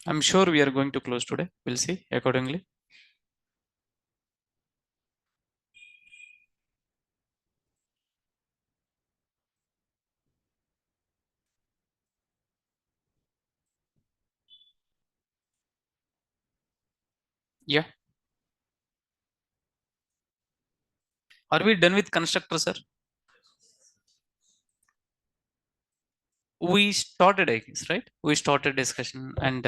I'm sure we are going to close today. We'll see accordingly. Yeah. Are we done with constructor, sir? We started, I guess, right? We started discussion and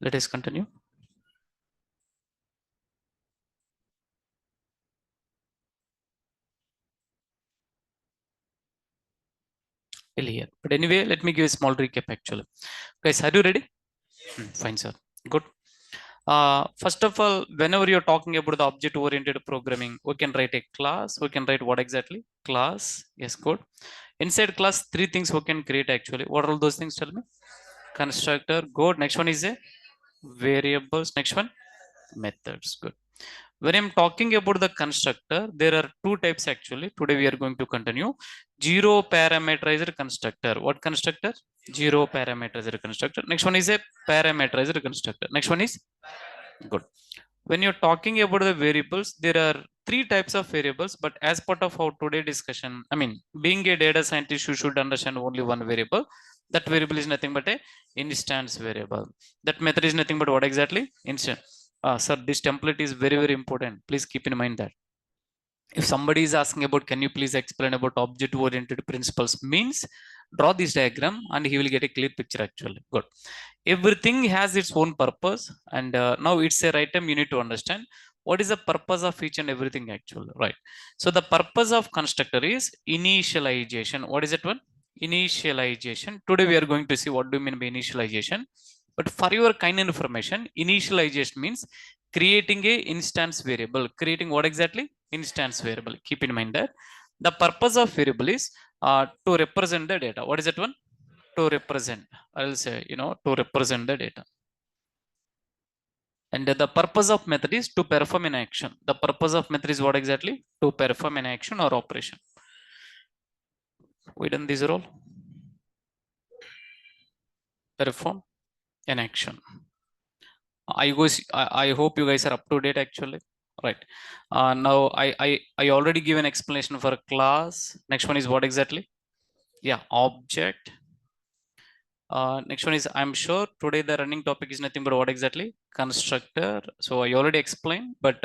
let us continue. Till here. But anyway, let me give a small recap actually. Guys, are you ready? Fine, sir. Good. First of all, whenever you're talking about the object-oriented programming, we can write a class. We can write what exactly? Class. Yes, good. Inside class, three things we can create actually. What are all those things? Tell me. Constructor. Good. Next one is a variables. Next one, methods. Good. When I'm talking about the constructor, there are two types actually. Today we are going to continue. Zero parameterized constructor. What constructor? Zero parameterized constructor. Next one is a parameterized constructor. Next one is good. When you're talking about the variables, there are three types of variables, but as part of our today discussion, I mean, being a data scientist, you should understand only one variable. That variable is nothing but a instance variable. That method is nothing but what exactly? Instance. Sir, this template is very, very important. Please keep in mind that. If somebody is asking about, can you please explain about object oriented principles, means draw this diagram and he will get a clear picture actually. Good. Everything has its own purpose, and now it's a right time you need to understand what is the purpose of each and everything actually, right? So the purpose of constructor is initialization. What is that one? Initialization. Today we are going to see what do you mean by initialization. But for your kind information, initialization means creating a instance variable. Creating what exactly? Instance variable. Keep in mind that the purpose of variable is to represent the data. What is that one? To represent. I'll say, to represent the data. And the purpose of method is to perform an action. The purpose of method is what exactly? To perform an action or operation. We done this role. Perform an action. I hope you guys are up to date actually. Right. Now I already give an explanation for a class. Next one is what exactly? Yeah, object. Next one is, I'm sure today the running topic is nothing but what exactly? Constructor. So I already explained, but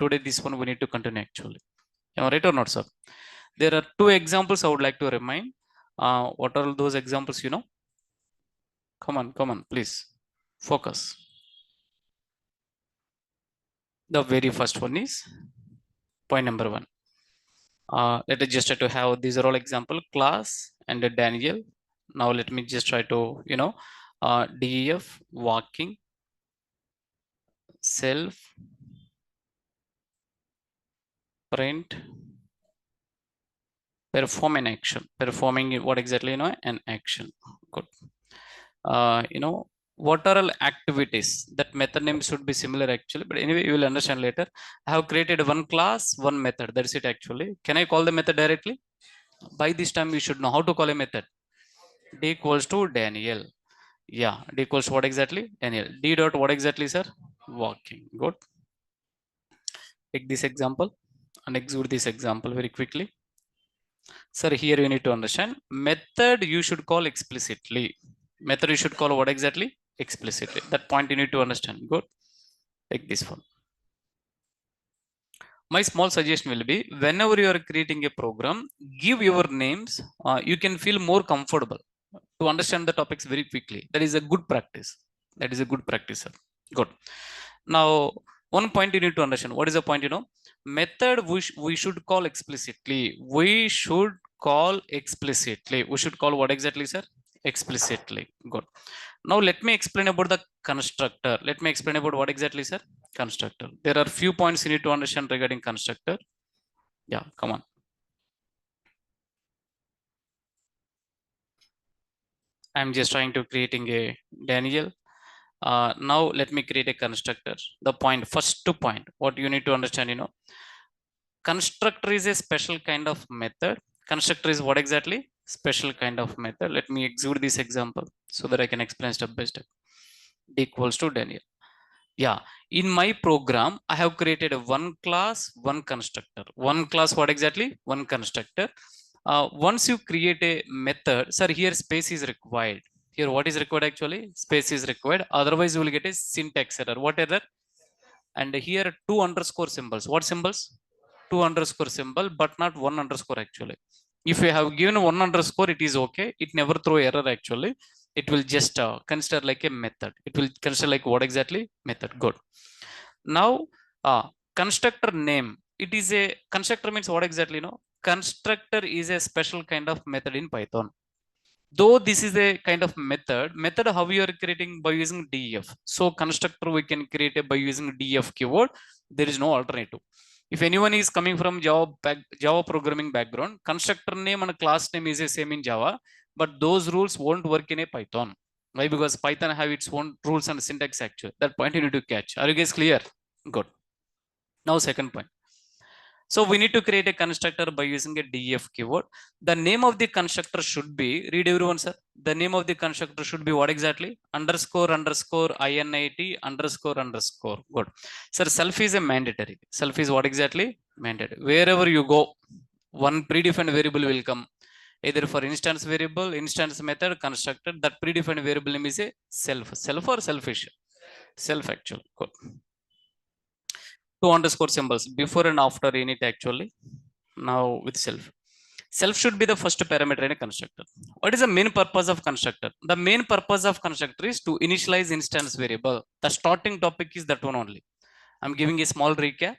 today this one we need to continue actually. Am I right or not, sir? There are two examples I would like to remind. What are those examples, Come on, please. Focus. The very first one is point number one. Let us just try to have these are all example class and a Daniel. Now let me just try to, DEF walking self print perform an action. Performing what exactly, an action. Good. What are all activities? That method name should be similar actually, but anyway you will understand later. I have created one class, one method. That's it actually. Can I call the method directly? By this time you should know how to call a method. D equals to Daniel. Yeah, D equals what exactly? Daniel. D dot what exactly, sir? Walking. Good. Take this example and execute this example very quickly. Sir, here you need to understand method you should call explicitly. Method you should call what exactly? Explicitly. That point you need to understand. Good. Take this one. My small suggestion will be, whenever you are creating a program, give your names. You can feel more comfortable to understand the topics very quickly. That is a good practice. That is a good practice, sir. Good. Now, one point you need to understand. What is the point? Method we should call explicitly. We should call explicitly. We should call what exactly, sir? Explicitly. Good. Now let me explain about the constructor. Let me explain about what exactly, sir? Constructor. There are few points you need to understand regarding constructor. Yeah, come on. I'm just trying to creating a Daniel. Now let me create a constructor. The point, first to point, what you need to understand, constructor is a special kind of method. Constructor is what exactly? Special kind of method. Let me execute this example so that I can explain step by step. D equals to Daniel. Yeah, in my program, I have created a one class, one constructor. One class, what exactly? One constructor. Once you create a method, sir, here space is required. Here, what is required actually? Space is required. Otherwise, you will get a syntax error. What error? And here, two underscore symbols. What symbols? Two underscore symbol, but not one underscore actually. If you have given one underscore, it is okay. It never throw error actually. It will just consider like a method. It will consider like what exactly? Method. Good. Now, constructor name. It is a constructor means what exactly? No, constructor is a special kind of method in Python. Though this is a kind of method how we are creating by using def. So constructor we can create it by using def keyword. There is no alternative. If anyone is coming from java programming background, constructor name and class name is the same in java, but those rules won't work in a python. Why? Because python have its own rules and syntax actually. That point you need to catch. Are you guys clear? Good. Now second point. So we need to create a constructor by using a def keyword. The name of the constructor should be, read everyone sir. The name of the constructor should be what exactly? Underscore underscore init underscore underscore. Good. Sir, self is a mandatory. Self is what exactly? Mandatory. Wherever you go, one predefined variable will come. Either for instance variable, instance method, constructor, that predefined variable name is a self. Self or selfish? Self actually. Good. Two underscore symbols before and after init actually. Now with self. Self should be the first parameter in a constructor. What is the main purpose of constructor? The main purpose of constructor is to initialize instance variable. The starting topic is that one only. I'm giving a small recap.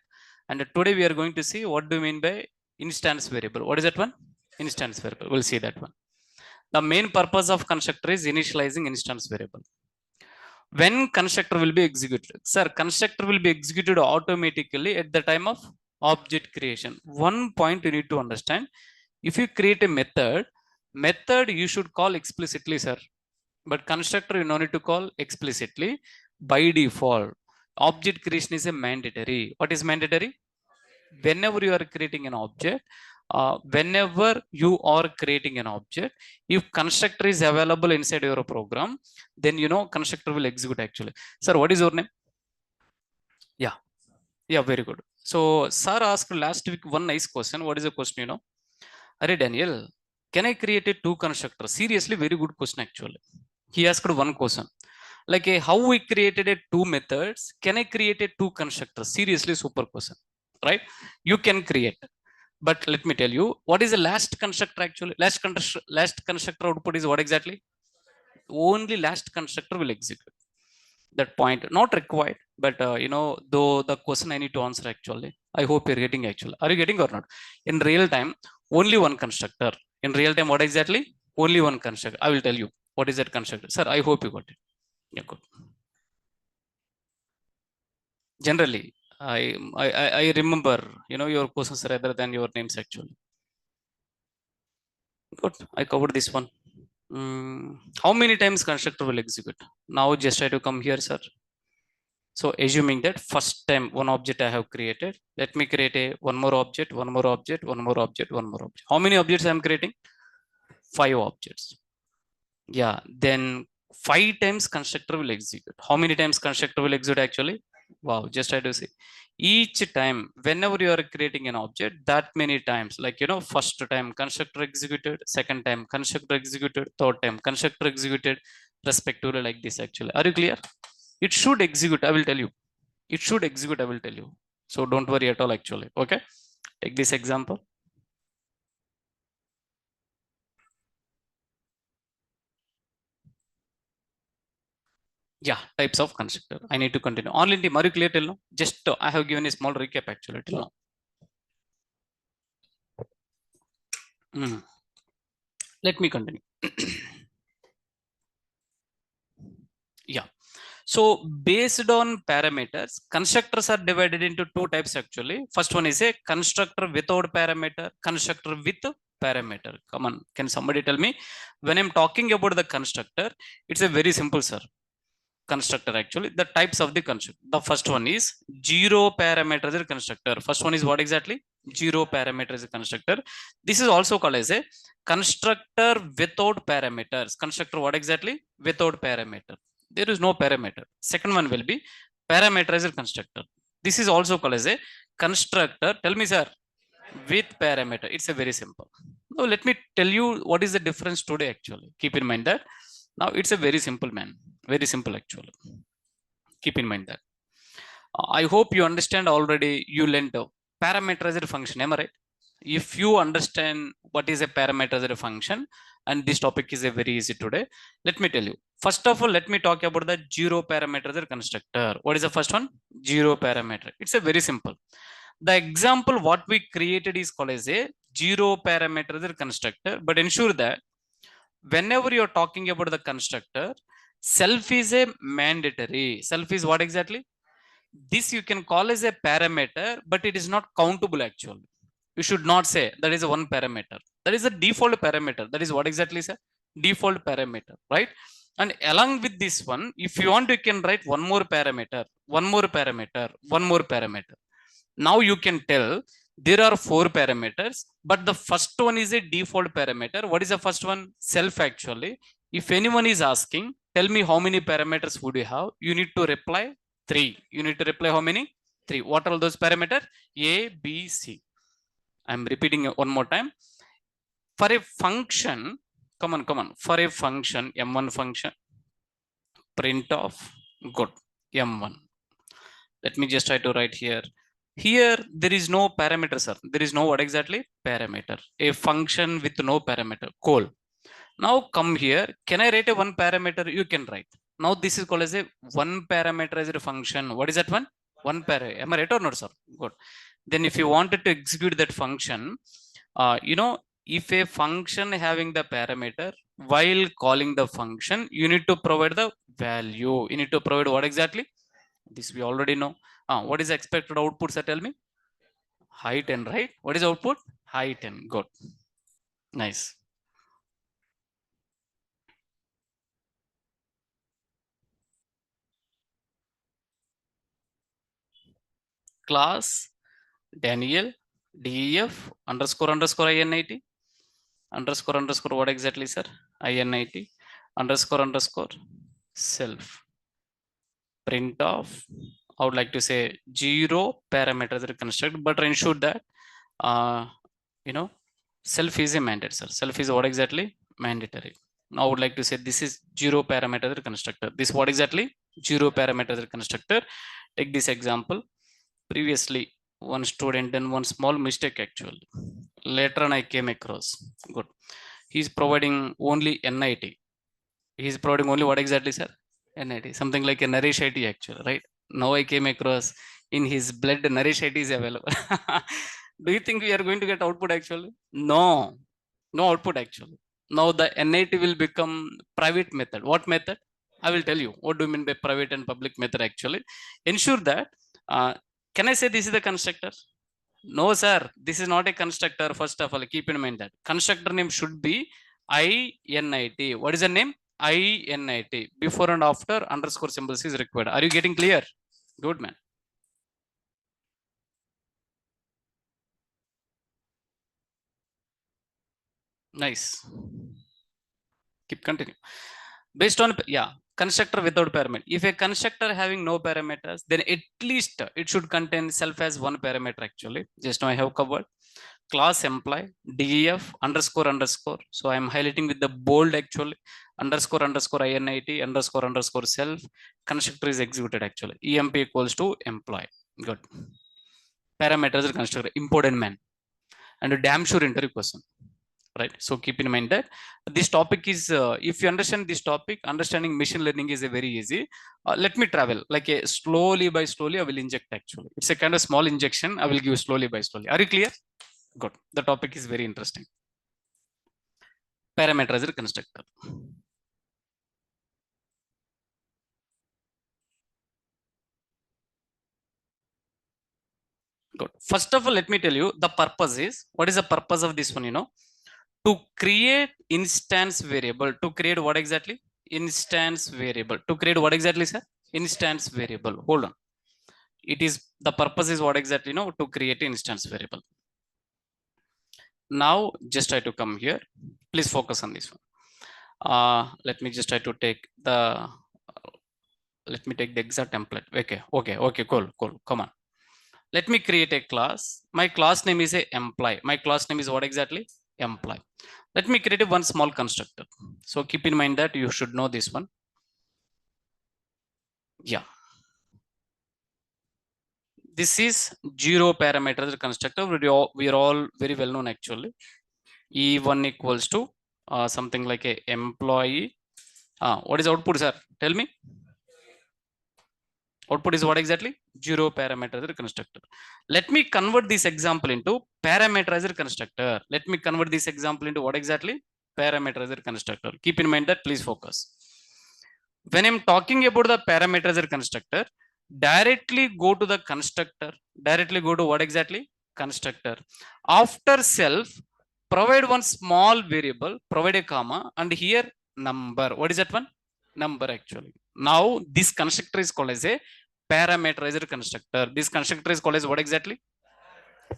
And today we are going to see what do you mean by instance variable. What is that one? Instance variable. We'll see that one. The main purpose of constructor is initializing instance variable. When constructor will be executed? Sir, constructor will be executed automatically at the time of object creation. One point you need to understand. If you create a method you should call explicitly, sir. But constructor you no need to call explicitly. By default, object creation is a mandatory. What is mandatory? Whenever you are creating an object, whenever you are creating an object, if constructor is available inside your program, then you know constructor will execute actually. Sir, what is your name? Yeah, yeah, very good. So sir asked last week one nice question. What is the question? Array Daniel, can I create a two constructor? Seriously, very good question actually. He asked one question. Like how we created a two methods, can I create a two constructors? Seriously, super question. Right? You can create. But let me tell you, what is the last constructor actually? Last constructor output is what exactly? Only last constructor will execute. That point not required, but though the question I need to answer actually. I hope you're getting actually. Are you getting or not? In real time, only one constructor. In real time, what exactly? Only one constructor. I will tell you what is that constructor. Sir, I hope you got it. Yeah, good. Generally, I remember your questions rather than your names actually. Good. I covered this one. How many times constructor will execute? Now just try to come here, sir. So assuming that first time one object I have created, let me create a one more object, one more object, one more object, one more object. How many objects I am creating? 5 objects. Yeah, then 5 times constructor will execute. How many times constructor will execute actually? Wow, just try to see. Each time, whenever you are creating an object, that many times, like first time constructor executed, second time constructor executed, third time constructor executed, respectively like this actually. Are you clear? It should execute, I will tell you. It should execute, I will tell you. So don't worry at all actually. Okay. Take this example. Yeah, types of constructor. I need to continue. Online team, are you clear till now? Just I have given a small recap actually till now. Let me continue. Yeah. So based on parameters, constructors are divided into two types actually. First one is a constructor without parameter, constructor with parameter. Come on, can somebody tell me? When I'm talking about the constructor, it's a very simple, sir. Constructor actually, the types of the constructor. The first one is zero parameter constructor. First one is what exactly? Zero parameter is a constructor. This is also called as a constructor without parameters. Constructor what exactly? Without parameter. There is no parameter. Second one will be parameterized constructor. This is also called as a constructor. Tell me, sir, with parameter. It's a very simple. Now let me tell you what is the difference today actually. Keep in mind that now it's a very simple, man. Very simple actually. Keep in mind that. I hope you understand already. You learned a parameterized function. Am I right? If you understand what is a parameterized function, and this topic is a very easy today, let me tell you. First of all, let me talk about the zero parameterized constructor. What is the first one? Zero parameter. It's a very simple. The example what we created is called as a zero parameterized constructor. But ensure that whenever you're talking about the constructor, self is a mandatory. Self is what exactly? This you can call as a parameter, but it is not countable actually. You should not say that is a one parameter. That is a default parameter. That is what exactly, sir? Default parameter, right? And along with this one, if you want, you can write one more parameter, one more parameter, one more parameter. Now you can tell there are four parameters, but the first one is a default parameter. What is the first one? Self actually. If anyone is asking, tell me how many parameters would you have? You need to reply three. You need to reply how many? Three. What are those parameters? A, B, C. I'm repeating it one more time. For a function, come on. For a function, M1 function, print of, good, M1. Let me just try to write here. Here, there is no parameter, sir. There is no what exactly? Parameter. A function with no parameter. Cool. Now come here. Can I write a one parameter? You can write. Now this is called as a one parameterized function. What is that one? One parameter. Am I right or not, sir? Good. Then if you wanted to execute that function, if a function having the parameter, while calling the function, you need to provide the value. You need to provide what exactly? This we already know. What is the expected output, sir? Tell me. High 10, right? What is output? High 10. Good. Nice. Class Daniel DEF underscore INIT underscore what exactly, sir? INIT underscore self print of, I would like to say zero parameter construct, but ensure that uh, you know self is a mandate, sir. Self is what exactly? Mandatory. Now I would like to say this is zero parameter constructor. This what exactly? Zero parameter constructor. Take this example. Previously, one student done one small mistake actually. Later on I came across. Good. He's providing only NIT. He's providing only what exactly, sir? NIT. Something like a Nourish IT actually, right? Now I came across in his blood Nourish IT is available. Do you think we are going to get output actually? No. No output actually. Now the NIT will become private method. What method? I will tell you. What do you mean by private and public method actually? Ensure that, can I say this is the constructor? No, sir. This is not a constructor. First of all, keep in mind that constructor name should be INIT. What is the name? INIT. Before and after underscore symbols is required. Are you getting clear? Good, man. Nice. Keep continue. Based on, yeah, constructor without parameter. If a constructor having no parameters, then at least it should contain self as one parameter actually. Just now I have covered. Class employee def underscore. So I am highlighting with the bold actually. Underscore INIT underscore self. Constructor is executed actually. EMP equals to employee. Good. Parameters constructor. Important, man. And a damn sure interview question. Right. So keep in mind that this topic is, if you understand this topic, understanding machine learning is a very easy. Let me travel like a slowly by slowly. I will inject actually. It's a kind of small injection. I will give slowly by slowly. Are you clear? Good. The topic is very interesting. Parameterized constructor. Good. First of all, let me tell you the purpose is, what is the purpose of this one? To create instance variable. To create what exactly? Instance variable. To create what exactly, sir? Instance variable. Hold on. It is, the purpose is what exactly? To create an instance variable. Now just try to come here. Please focus on this one. Let me just try to take the let me take the exact template. Okay, cool. Come on. Let me create a class. My class name is a employee. My class name is what exactly? Employee. Let me create one small constructor. So keep in mind that you should know this one. Yeah. This is zero parameter constructor. We are all very well known actually. E1 equals to something like a employee. What is output, sir? Tell me. Output is what exactly? Zero parameter constructor. Let me convert this example into parameterizer constructor. Let me convert this example into what exactly? Parameterizer constructor. Keep in mind that, please focus. When I'm talking about the parameterizer constructor, directly go to the constructor. Directly go to what exactly? Constructor. After self, provide one small variable, provide a comma, and here number. What is that one? Number actually. Now this constructor is called as a parameterizer constructor. This constructor is called as what exactly?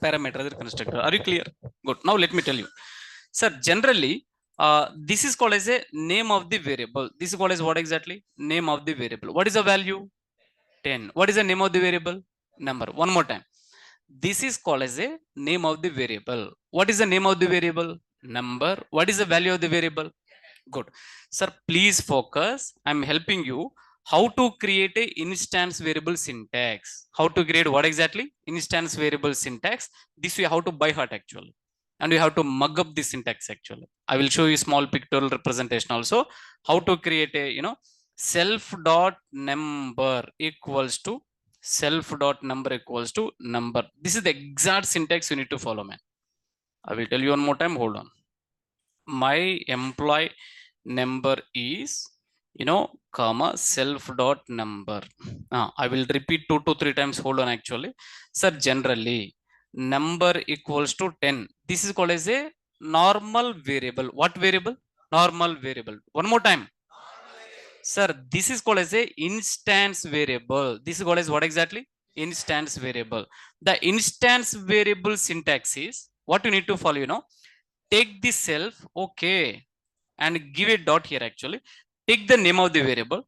Parameterizer constructor. Are you clear? Good. Now let me tell you. Sir, generally, this is called as a name of the variable. This is called as what exactly? Name of the variable. What is the value? 10. What is the name of the variable? Number. One more time. This is called as a name of the variable. What is the name of the variable? Number. What is the value of the variable? Good. Sir, please focus. I'm helping you how to create a instance variable syntax. How to create what exactly? Instance variable syntax. This way how to by heart actually. And you have to mug up the syntax actually. I will show you small pictorial representation also. How to create a, self dot number equals to self dot number equals to number. This is the exact syntax you need to follow, man. I will tell you one more time. Hold on. My employee number is, comma self dot number. I will repeat 2 to 3 times. Hold on actually. Sir, generally number equals to 10. This is called as a normal variable. What variable? Normal variable. One more time. Sir, this is called as a instance variable. This is called as what exactly? Instance variable. The instance variable syntax is what you need to follow, take the self, okay, and give a dot here actually. Take the name of the variable.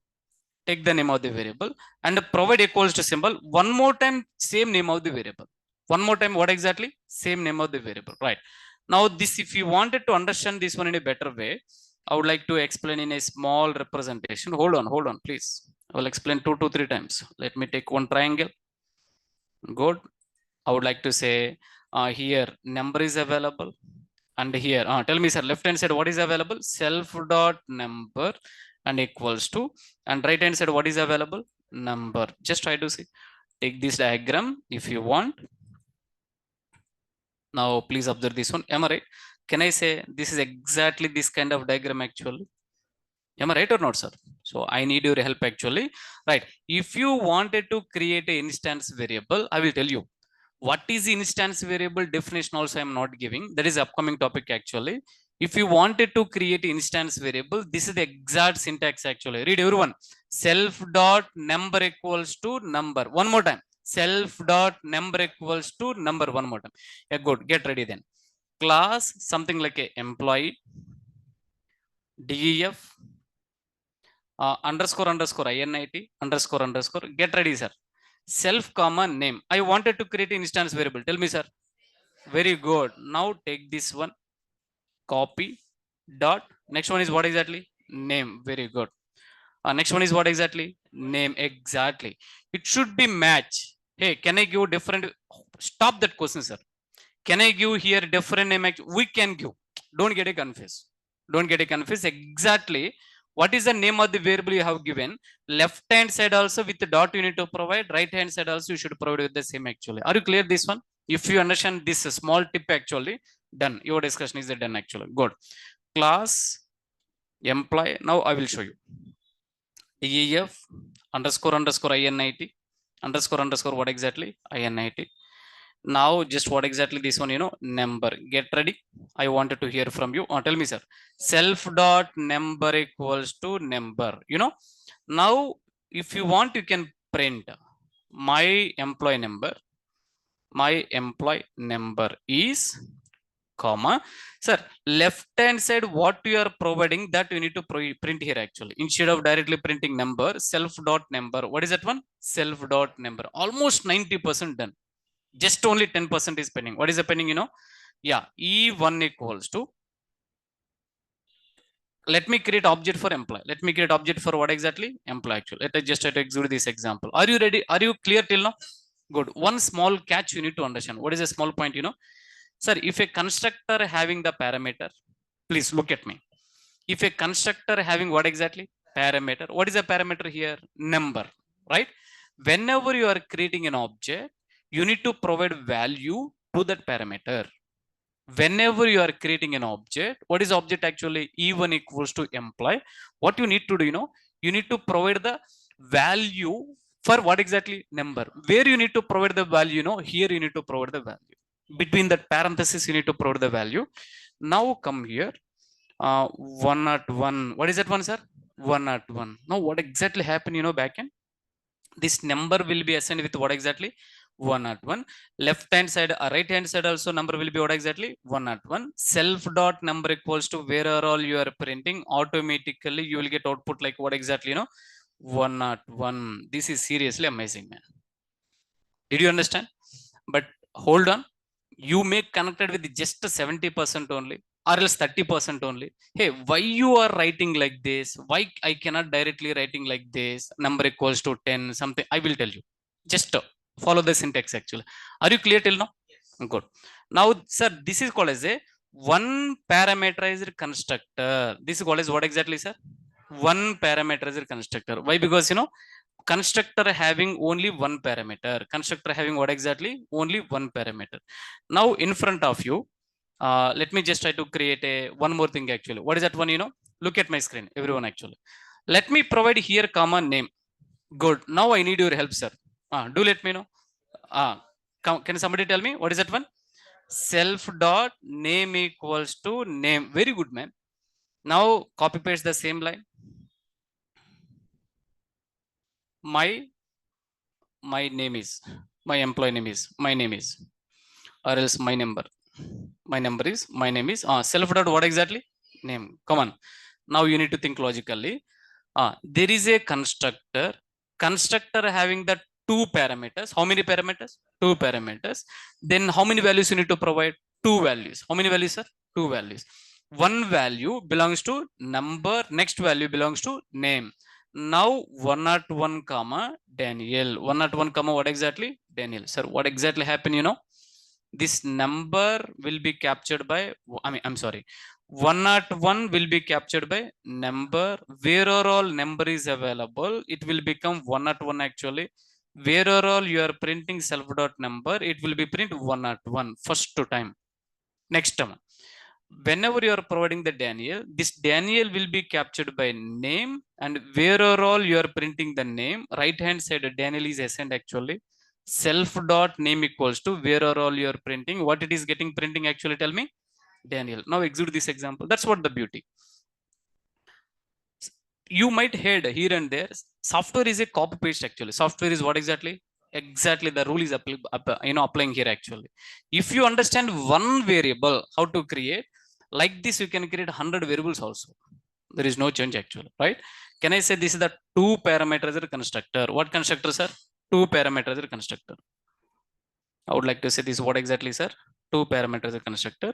Take the name of the variable and provide equals to symbol. One more time, same name of the variable. One more time, what exactly? Same name of the variable, right? Now this, if you wanted to understand this one in a better way, I would like to explain in a small representation. Hold on, please. I will explain 2 to 3 times. Let me take one triangle. Good. I would like to say here number is available. And here, tell me, sir, left hand side, what is available? Self dot number and equals to, and right hand side, what is available? Number. Just try to see. Take this diagram if you want. Now, please observe this one. Am I right? Can I say this is exactly this kind of diagram actually? Am I right or not, sir? So I need your help actually. Right. If you wanted to create an instance variable, I will tell you. What is instance variable definition also I'm not giving. That is upcoming topic actually. If you wanted to create instance variable, this is the exact syntax actually. Read everyone. Self dot number equals to number. One more time. Self dot number equals to number. One more time. Yeah, good. Get ready then. Class something like a employee. DEF underscore INIT underscore. Get ready, sir. Self comma name. I wanted to create an instance variable. Tell me, sir. Very good. Now take this one. Copy. Dot. Next one is what exactly? Name. Very good. Next one is what exactly? Name. Exactly. It should be match. Hey, can I give different? Stop that question, sir. Can I give here different name? We can give. Don't get it confused. Don't get it confused. Exactly. What is the name of the variable you have given? Left hand side also with the dot you need to provide. Right hand side also you should provide with the same actually. Are you clear this one? If you understand this small tip actually, done. Your discussion is done actually. Good. Class employee. Now I will show you. DEF underscore INIT underscore what exactly? INIT. Now just what exactly this one, number. Get ready. I wanted to hear from you. Tell me, sir. Self dot number equals to number. Now if you want, you can print my employee number. My employee number is comma. Sir, left hand side, what you are providing, that you need to print here actually. Instead of directly printing number, self dot number. What is that one? Self dot number. Almost 90% done. Just only 10% is pending. What is the pending, you know? Yeah, E1 equals to, let me create object for employee. Let me create object for what exactly? Employee actually. Let us just try to execute this example. Are you ready? Are you clear till now? Good. One small catch you need to understand. What is a small point, you know? Sir, if a constructor having the parameter, please look at me. If a constructor having what exactly? Parameter. What is a parameter here? Number, right? Whenever you are creating an object, you need to provide value to that parameter. Whenever you are creating an object, what is object actually? E1 equals to employee. What you need to do, you know, you need to provide the value for what exactly? Number. Where you need to provide the value, you know, here you need to provide the value. Between that parenthesis, you need to provide the value. Now come here. 101. What is that one, sir? 101. Now what exactly happened, you know, backend? This number will be assigned with what exactly? 101. Left hand side or right hand side also number will be what exactly? 101. Self dot number equals to where are all you are printing, automatically you will get output like what exactly, you know? 101. This is seriously amazing, man. Did you understand? But hold on, you may connected with just 70% only or else 30% only. Hey, why you are writing like this? Why I cannot directly writing like this? Number equals to 10 something. I will tell you. Just follow the syntax actually. Are you clear till now? Good. Now, sir, this is called as a one parameterized constructor. This is called as what exactly, sir? One parameterized constructor. Why? Because, you know, constructor having only one parameter. Constructor having what exactly? Only one parameter. Now in front of you, let me just try to create a one more thing actually. What is that one, you know? Look at my screen, everyone actually. Let me provide here comma name. Good. Now I need your help, sir. Do let me know. Can somebody tell me what is that one? Self dot name equals to name. Very good, man. Now copy paste the same line. My name is, my employee name is, my name is, or else my number. My number is, my name is, self dot what exactly? Name. Come on. Now you need to think logically. There is a constructor. Constructor having the two parameters. How many parameters? Two parameters. Then how many values you need to provide? Two values. How many values, sir? Two values. One value belongs to number. Next value belongs to name. Now 101 comma Daniel. 101 comma what exactly? Daniel. Sir, what exactly happened, you know? This number will be captured by, I'm sorry, 101 will be captured by number. Where are all number is available, it will become 101 actually. Where are all you are printing self dot number, it will be print 101 first time. Next time, whenever you are providing the Daniel, this Daniel will be captured by name, and where are all you are printing the name, right hand side Daniel is assigned actually. Self dot name equals to where are all you are printing, what it is getting printing actually, tell me? Daniel. Now execute this example. That's what the beauty. You might heard here and there, software is a copy paste actually. Software is what exactly? Exactly the rule is applying here actually. If you understand one variable how to create, like this you can create 100 variables also. There is no change actually, right? Can I say this is the two parameters constructor? What constructor, sir? Two parameters constructor. I would like to say this, what exactly, sir? Two parameters constructor.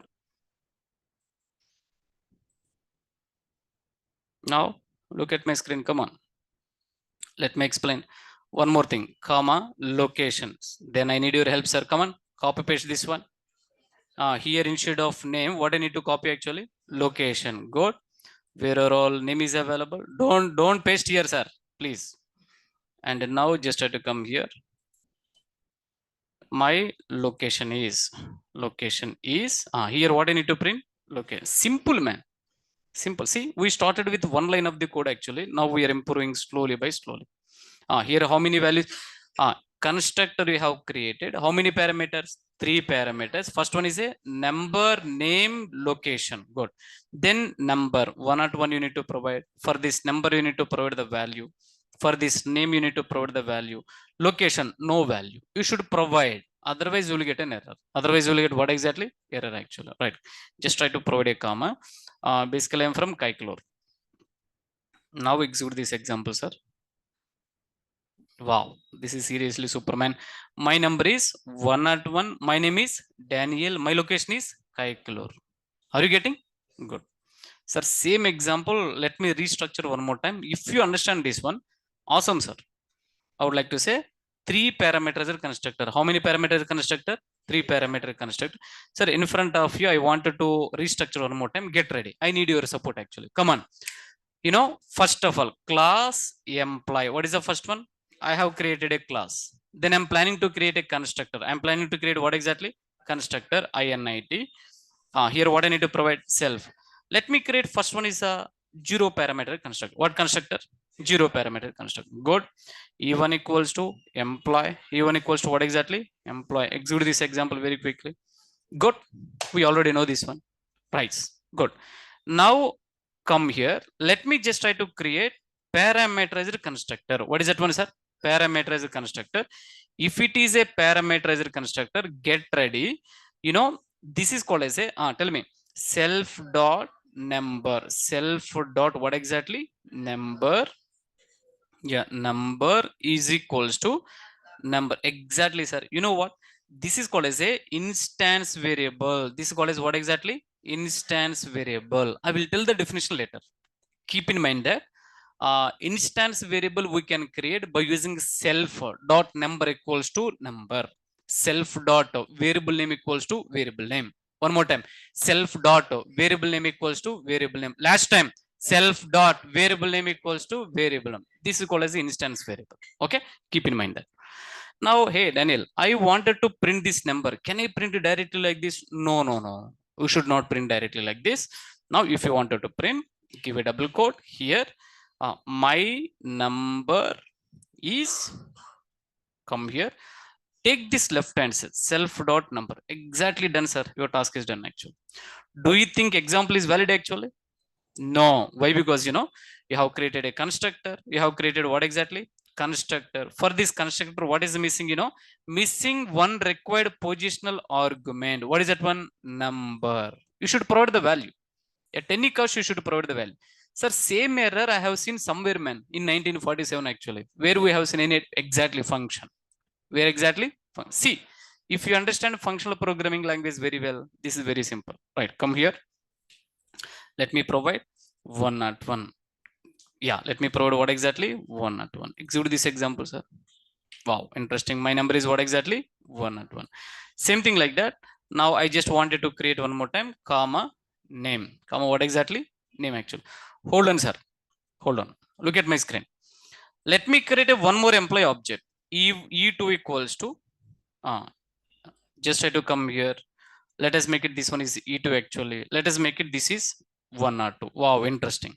Now look at my screen, come on. Let me explain one more thing, comma locations. Then I need your help, sir. Come on, copy paste this one. Here instead of name, what I need to copy actually? Location. Good. Where are all name is available? Don't paste here, sir, please. And now just try to come here. My location is here. What I need to print? Location. Simple, man. Simple. See, we started with one line of the code actually. Now we are improving slowly by slowly. Here how many values? Constructor we have created. How many parameters? Three parameters. First one is a number, name, location. Good. Then number 101 you need to provide. For this number you need to provide the value. For this name you need to provide the value. Location, no value. You should provide. Otherwise you will get an error. Otherwise you will get what exactly? Error actually, right? Just try to provide a comma. Basically I'm from Kaiklor. Now execute this example, sir. Wow, this is seriously Superman. My number is 101. My name is Daniel. My location is Kaiklor. Are you getting? Good. Sir, same example. Let me restructure one more time. If you understand this one, awesome, sir. I would like to say 3-parameter constructor. How many parameter constructor? 3-parameter constructor. Sir, in front of you, I wanted to restructure one more time. Get ready. I need your support actually. Come on. First of all, class employee. What is the first one? I have created a class. Then I'm planning to create a constructor. I'm planning to create what exactly? Constructor, INIT. Here, what I need to provide? Self. Let me create first one is a 0-parameter constructor. What constructor? 0-parameter constructor. Good. E1 equals to employee. E1 equals to what exactly? Employee. Execute this example very quickly. Good. We already know this one. Price. Good. Now come here. Let me just try to create parameterized constructor. What is that one, sir? Parameterized constructor. If it is a parameterized constructor, get ready. This is called as a, tell me, self dot number. Self dot what exactly? Number. Yeah, number is equals to number. Exactly, sir. You know what? This is called as a instance variable. This is called as what exactly? Instance variable. I will tell the definition later. Keep in mind that instance variable we can create by using self dot number equals to number. Self dot variable name equals to variable name. One more time. Self dot variable name equals to variable name. Last time. Self dot variable name equals to variable name. This is called as instance variable. Okay. Keep in mind that. Now, hey, Daniel, I wanted to print this number. Can I print it directly like this? No, no, no. We should not print directly like this. Now, if you wanted to print, give a double quote here. My number is, come here. Take this left hand side, self dot number. Exactly done, sir. Your task is done actually. Do you think example is valid actually? No. Why? Because you have created a constructor. You have created what exactly? Constructor. For this constructor, what is missing? Missing one required positional argument. What is that one? Number. You should provide the value. At any cost, you should provide the value. Sir, same error I have seen somewhere, man, in 1947 actually, where we have seen in exactly function. Where exactly? See, if you understand functional programming language very well, this is very simple. Right, come here. Let me provide 101. Yeah, let me provide what exactly? 101. Execute this example, sir. Wow, interesting. My number is what exactly? 101. Same thing like that. Now I just wanted to create one more time, comma, name. Comma, what exactly? Name actually. Hold on, sir. Hold on. Look at my screen. Let me create a one more employee object. E2 equals to, just try to come here. Let us make it, this one is E2 actually. Let us make it, this is 1 or 2. Wow, interesting.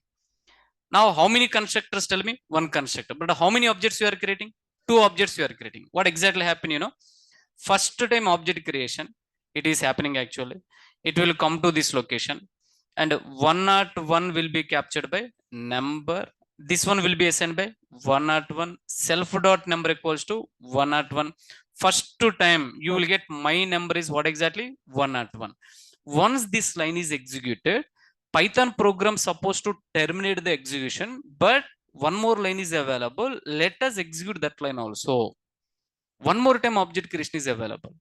Now, how many constructors? Tell me. One constructor. But how many objects you are creating? Two objects you are creating. What exactly happened? First time object creation, it is happening actually. It will come to this location. And 101 will be captured by number. This one will be assigned by 101. Self dot number equals to 101. First time you will get my number is what exactly? 101. Once this line is executed, Python program supposed to terminate the execution, but one more line is available. Let us execute that line also. One more time object creation is available.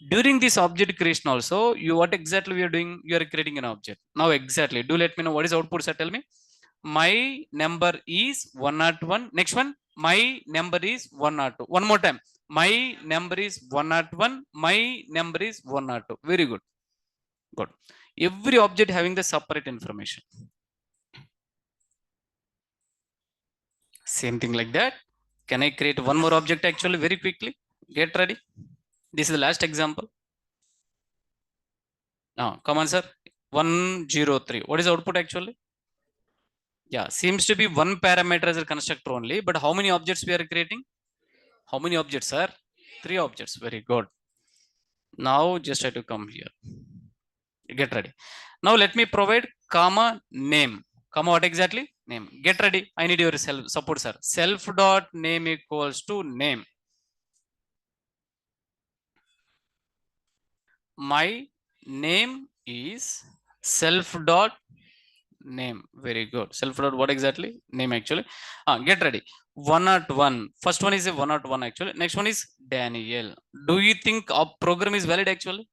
During this object creation also, what exactly we are doing? You are creating an object. Now exactly, do let me know what is output, sir. Tell me. My number is 101. Next one, my number is 102. One more time. My number is 101. My number is 102. Very good. Good. Every object having the separate information. Same thing like that. Can I create one more object actually very quickly? Get ready. This is the last example. Now, come on, sir. 103. What is output actually? Yeah, seems to be one parameter as a constructor only. But how many objects we are creating? How many objects, sir? 3 objects. Very good. Now, just try to come here. Get ready. Now, let me provide comma name. Comma what exactly? Name. Get ready. I need your self support, sir. Self dot name equals to name. my name is self dot name. Very good. Self dot what exactly? Name actually. Get ready. 101. First one is a 101 actually. Next one is Daniel. Do you think our program is valid actually?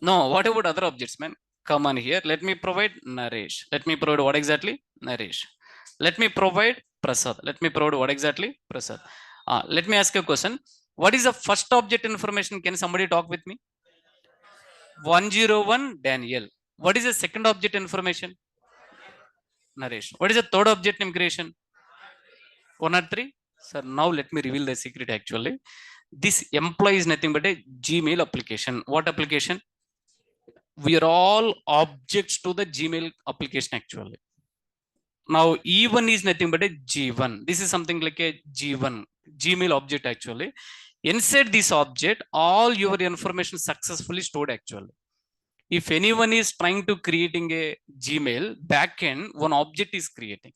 No. What about other objects, man? Come on here. Let me provide Naresh. Let me provide what exactly? Naresh. Let me provide Prasad. Let me provide what exactly? Prasad. Let me ask you a question. What is the first object information? Can somebody talk with me? 101 Daniel. What is the second object information? Naresh. What is the third object name creation? 103. Sir, now let me reveal the secret actually. This employee is nothing but a Gmail application. What application? We are all objects to the Gmail application actually. Now E1 is nothing but a G1. This is something like a G1 Gmail object actually. Inside this object, all your information successfully stored actually. If anyone is trying to creating a Gmail backend, one object is creating.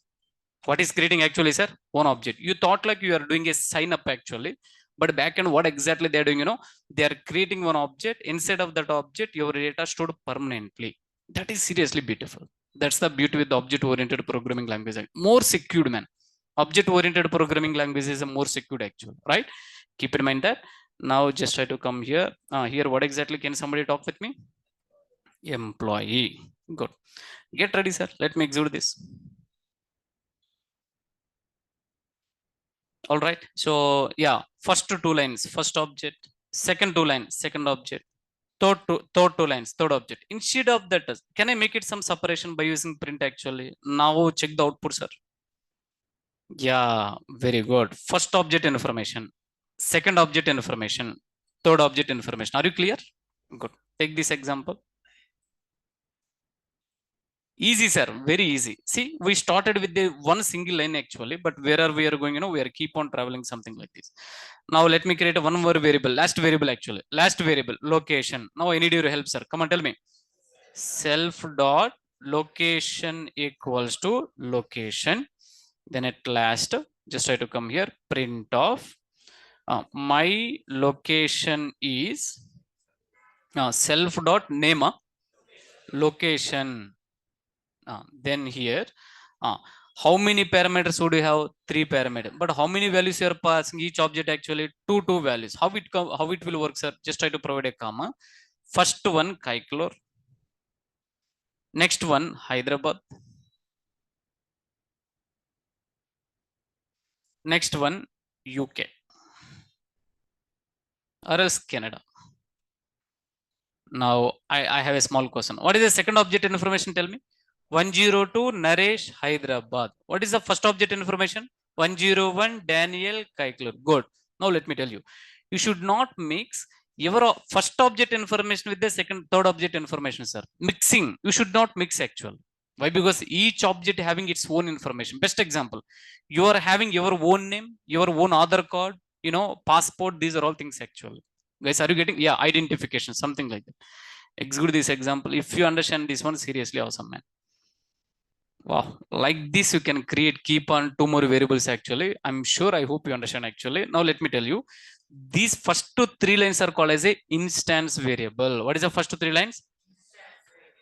What is creating actually, sir? One object. You thought like you are doing a sign up actually, but backend, what exactly they are doing? They are creating one object. Inside of that object, your data stored permanently. That is seriously beautiful. That's the beauty with the object-oriented programming language. More secured, man. Object-oriented programming language is a more secured actually, right? Keep in mind that. Now just try to come here. Here, what exactly can somebody talk with me? Employee. Good. Get ready, sir. Let me execute this. All right. So yeah, first two lines, first object. Second two lines, second object. Third two lines, third object. Instead of that, can I make it some separation by using print actually? Now check the output, sir. Yeah, very good. First object information, second object information, third object information. Are you clear? Good. Take this example. Easy, sir. Very easy. See, we started with the one single line actually, but where are we are going? We are keep on traveling something like this. Now let me create a one more variable. Last variable actually. Last variable location. Now I need your help, sir. Come on, tell me. Self dot location equals to location. Then at last, just try to come here. Print of my location is self dot name location. Then here, how many parameters would you have? 3 parameters. But how many values you are passing each object actually? Two values. How it will work, sir? Just try to provide a comma. First one Kaiklor. Next one Hyderabad. Next one UK or else Canada. Now I have a small question. What is the second object information? Tell me. 102 Naresh Hyderabad. What is the first object information? 101 Daniel Kaiklur. Good. Now let me tell you. You should not mix your first object information with the third object information, sir. Mixing. You should not mix actually. Why? Because each object having its own information. Best example. You are having your own name, your own Aadhaar card, passport. These are all things actually. Guys, are you getting? Yeah, identification, something like that. Execute this example. If you understand this one, seriously awesome, man. Wow, like this you can keep on two more variables actually. I'm sure, I hope you understand actually. Now let me tell you, these first three lines are called as a instance variable. What is the first three lines?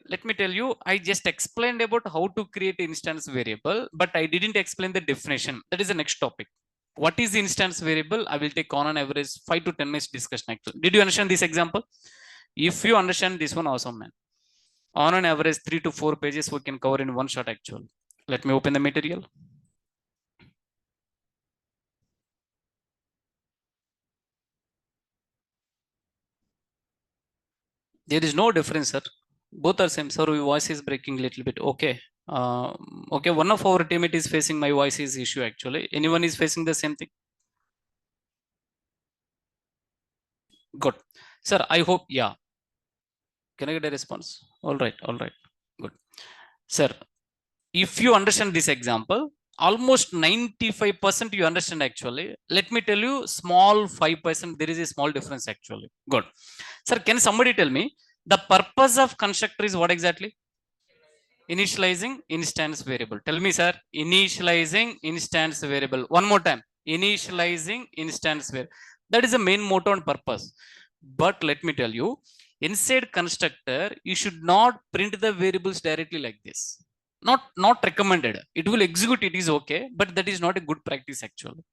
Let me tell you, I just explained about how to create instance variable, but I didn't explain the definition. That is the next topic. What is the instance variable? I will take on average 5 to 10 minutes discussion actually. Did you understand this example? If you understand this one, awesome, man. On an average 3 to 4 pages we can cover in one shot actually. Let me open the material. There is no difference, sir. Both are same. Sir, your voice is breaking a little bit. Okay. Okay, one of our teammate is facing my voice is issue actually. Anyone is facing the same thing? Good. Sir, I hope, yeah. Can I get a response? All right, good. Sir, if you understand this example, almost 95% you understand actually. Let me tell you, small 5%, there is a small difference actually. Good. Sir, can somebody tell me the purpose of constructor is what exactly? Initializing instance variable. Tell me, sir, initializing instance variable. One more time. Initializing instance variable. That is the main motto and purpose. But let me tell you, Inside constructor, you should not print the variables directly like this. Not recommended. It will execute, it is okay, but that is not a good practice actually.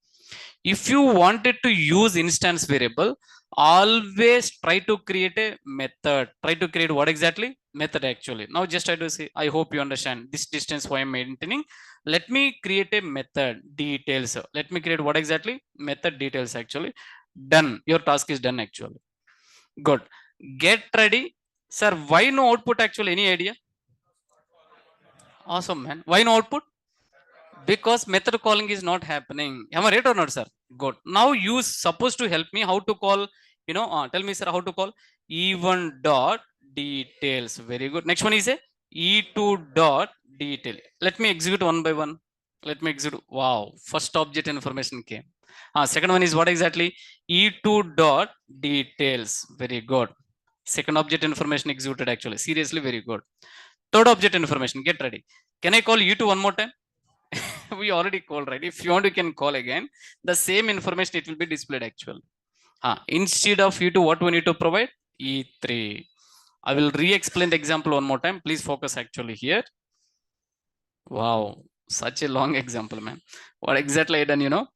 If you wanted to use instance variable, always try to create a method. Try to create what exactly? Method actually. Now just try to say, I hope you understand this distance why I'm maintaining. Let me create a method details. Let me create what exactly? Method details actually. Done. Your task is done actually. Good. Get ready. Sir, why no output actually? Any idea? Awesome, man. Why no output? Because method calling is not happening. Am I right or not, sir? Good. Now you supposed to help me how to call, tell me, sir, how to call e1 dot details. Very good. Next one is a e2 dot detail. Let me execute one by one. Let me execute. Wow. First object information came. Second one is what exactly? E2 dot details. Very good. Second object information executed actually. Seriously, very good. Third object information. Get ready. Can I call E2 one more time? We already called, right? If you want, you can call again. The same information it will be displayed actually. Instead of E2, what we need to provide? E3. I will re-explain the example one more time. Please focus actually here. Wow, such a long example, man. What exactly I done,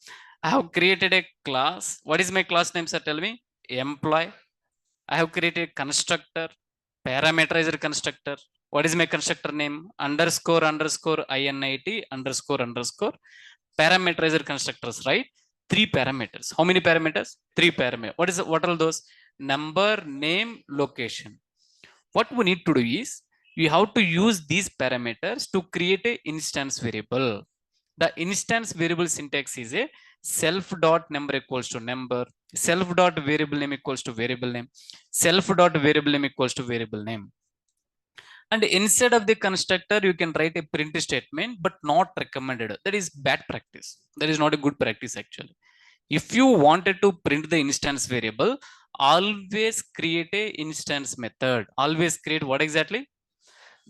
I have created a class. What is my class name, sir? Tell me. Employee. I have created constructor, parameterizer constructor. What is my constructor name? Underscore underscore init underscore underscore parameterizer constructors, right? Three parameters. How many parameters? Three parameters. What are those? Number, name, location. What we need to do is we have to use these parameters to create a instance variable. The instance variable syntax is a self dot number equals to number, self dot variable name equals to variable name, self dot variable name equals to variable name. And instead of the constructor, you can write a print statement, but not recommended. That is bad practice. That is not a good practice actually. If you wanted to print the instance variable, always create a instance method. Always create what exactly?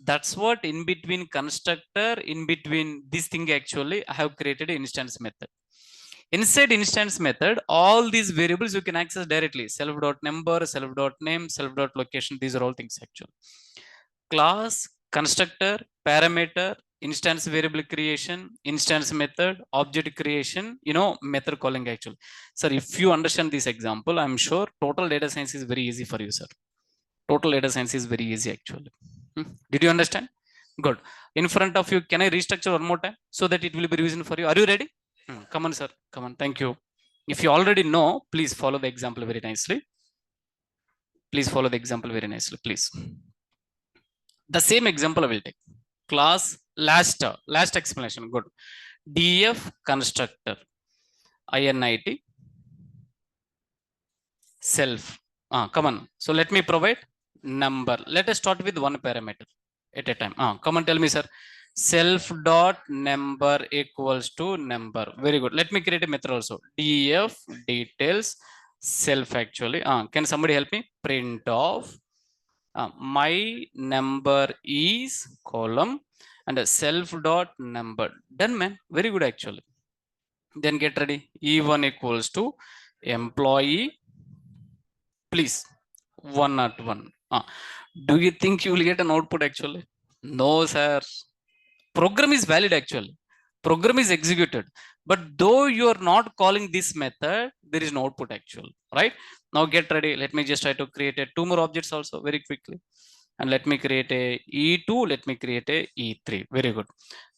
That's what in between constructor, in between this thing actually, I have created an instance method. Inside instance method, all these variables you can access directly. Self.number, self.name, self.location. These are all things actually. Class, constructor, parameter, instance variable creation, instance method, object creation, method calling actually. Sir, if you understand this example, I'm sure total data science is very easy for you, sir. Total data science is very easy actually. Did you understand? Good. In front of you, can I restructure one more time so that it will be revision for you? Are you ready? Come on, sir. Come on. Thank you. If you already know, please follow the example very nicely. Please follow the example very nicely, please. The same example I will take. Class last explanation. Good. df constructor init self. Come on. So let me provide number. Let us start with one parameter at a time. Come on, tell me, sir. Self dot number equals to number. Very good. Let me create a method also. df details self actually. Can somebody help me? Print of my number is column and a self dot number. Done, man. Very good actually. Then get ready. E1 equals to employee. Please 101. Do you think you will get an output actually? No, sir. Program is valid actually. Program is executed. But though you are not calling this method, there is no output actually. Right? Now get ready. Let me just try to create two more objects also very quickly. And let me create a E2. Let me create a E3. Very good.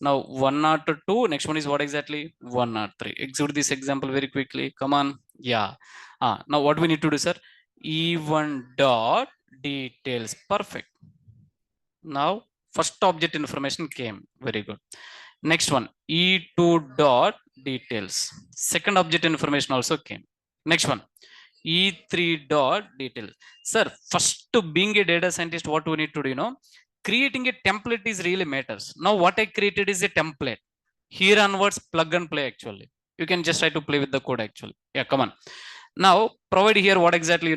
Now 102. Next one is what exactly? 103. Execute this example very quickly. Come on. Yeah. Now what we need to do, sir? E1 dot details. Perfect. Now first object information came. Very good. Next one, E2 dot details. Second object information also came. Next one, E3 dot details. Sir, first to being a data scientist, what we need to do, creating a template is really matters. Now what I created is a template. Here onwards, plug and play actually. You can just try to play with the code actually. Yeah, come on. Now provide here what exactly,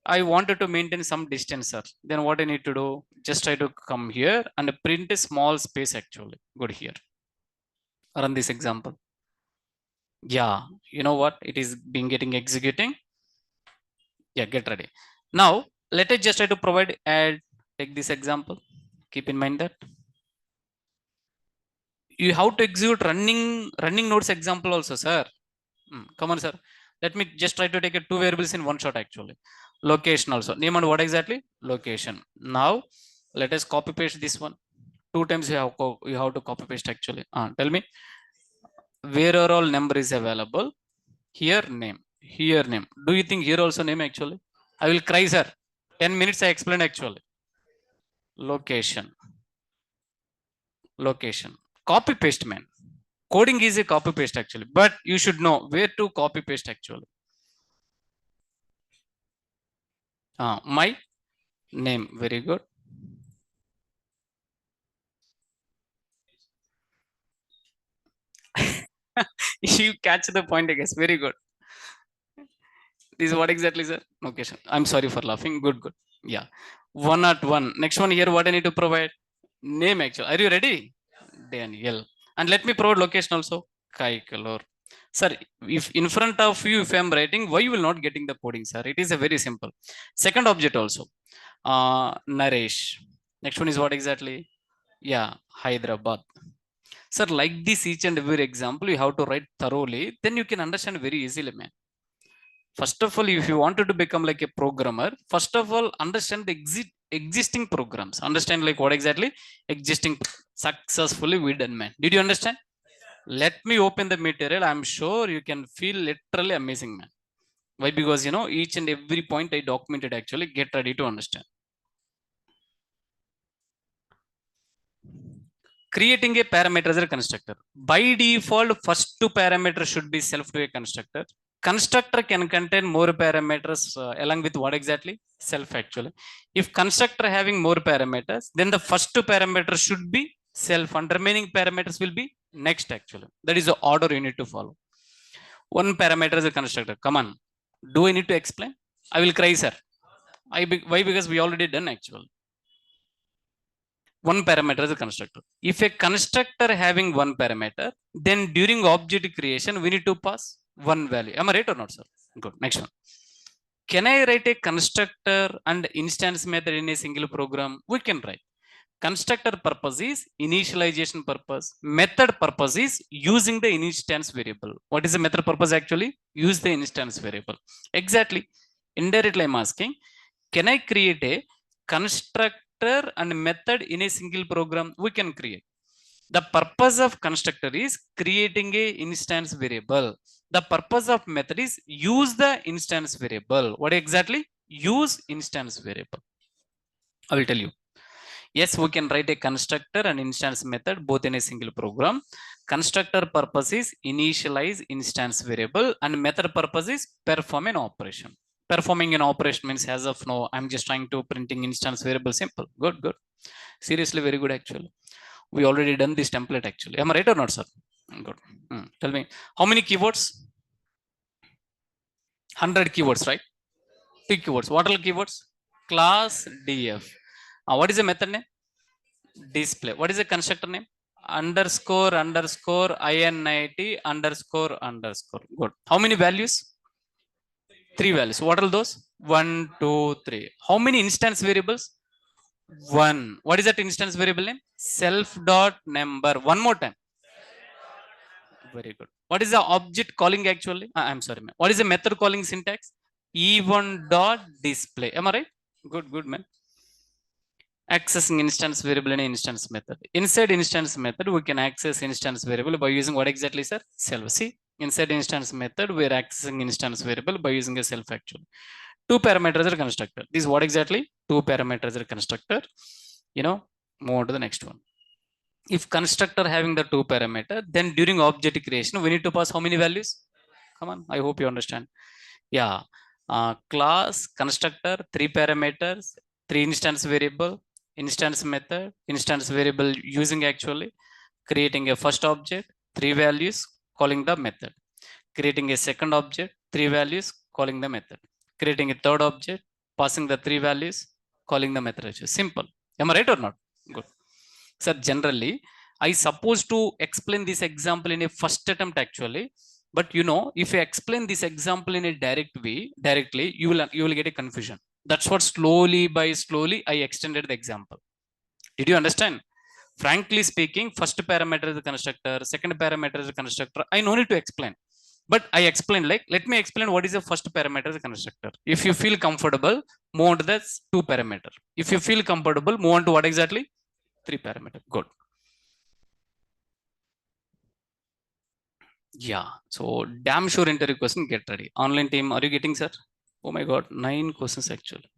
I wanted to maintain some distance, sir. Then what I need to do? Just try to come here and print a small space actually. Good here. Run this example. Yeah, you know what? It is being getting executing. Yeah, get ready. Now let us just try to provide add. Take this example. Keep in mind that you have to execute running nodes example also, sir. Come on, sir. Let me just try to take a two variables in one shot actually. Location also. Name and what exactly? Location. Now let us copy paste this one. Two times you have to copy paste actually. Tell me where are all number is available. Here name. Here name. Do you think here also name actually? I will cry, sir. 10 minutes I explained actually. Location. Location. Copy paste, man. Coding is a copy paste actually, but you should know where to copy paste actually. My name. Very good. You catch the point, I guess. Very good. This is what exactly, sir? Location. I'm sorry for laughing. Good, good. Yeah. One at one. Next one here, what I need to provide? Name actually. Are you ready? Daniel. And let me provide location also. Kaikalor. Sir, if in front of you, if I'm writing, why you will not getting the coding, sir? It is a very simple. Second object also. Naresh. Next one is what exactly? Yeah, Hyderabad. Sir, like this each and every example, you have to write thoroughly. Then you can understand very easily, man. First of all, if you wanted to become like a programmer, first of all, understand the existing programs. Understand like what exactly existing successfully we done, man. Did you understand? Let me open the material. I'm sure you can feel literally amazing, man. Why? Because you know each and every point I documented actually. Get ready to understand. Creating a parameterizer constructor. By default, first two parameters should be self to a constructor. Constructor can contain more parameters along with what exactly? Self actually. If constructor having more parameters, then the first two parameters should be self and remaining parameters will be next actually. That is the order you need to follow. One parameter is a constructor. Come on. Do I need to explain? I will cry, sir. Why? Because we already done actually. One parameter is a constructor. If a constructor having one parameter, then during object creation, we need to pass one value. Am I right or not, sir? Good. Next one. Can I write a constructor and instance method in a single program? We can write. Constructor purpose is initialization purpose. Method purpose is using the instance variable. What is the method purpose actually? Use the instance variable. Exactly. Indirectly, I'm asking, can I create a constructor and method in a single program? We can create. The purpose of constructor is creating a instance variable. The purpose of method is use the instance variable. What exactly? Use instance variable. I will tell you. Yes, we can write a constructor and instance method both in a single program. Constructor purpose is initialize instance variable and method purpose is perform an operation. Performing an operation means as of now, I'm just trying to printing instance variable simple. Good, good. Seriously, very good actually. We already done this template actually. Am I right or not, sir? Good. Tell me, how many keywords? 100 keywords, right? Two keywords. What are keywords? Class df. What is the method name? Display. What is the constructor name? Underscore underscore init underscore underscore. Good. How many values? Three values. What are those? One, two, three. How many instance variables? One. What is that instance variable name? Self dot number. One more time. Very good. What is the object calling actually? I'm sorry, man. What is the method calling syntax? E1 dot display. Am I right? Good, good, man. Accessing instance variable in instance method. Inside instance method, we can access instance variable by using what exactly, sir? Self. See, inside instance method, we are accessing instance variable by using a self actually. Two parameters are constructor. This is what exactly? Two parameters are constructor. You know, move on to the next one. If constructor having the two parameter, then during object creation, we need to pass how many values? Come on, I hope you understand. Yeah. Class, constructor, three parameters, three instance variable, instance method, instance variable using actually, creating a first object, three values, calling the method, creating a second object, three values, calling the method, creating a third object, passing the three values, calling the method. Simple. Am I right or not? Good. Sir, generally, I supposed to explain this example in a first attempt actually, but you know, if you explain this example in a direct way, directly, you will get a confusion. That's what slowly by slowly I extended the example. Did you understand? Frankly speaking, first parameter is the constructor, second parameter is the constructor. I no need to explain. But I explained, like, let me explain what is the first parameter is the constructor. If you feel comfortable, move on to the two parameter. If you feel comfortable, move on to what exactly? Three parameter. Good. Yeah. So damn sure interview question, get ready. Online team, are you getting, sir? Oh my God, 9 questions actually.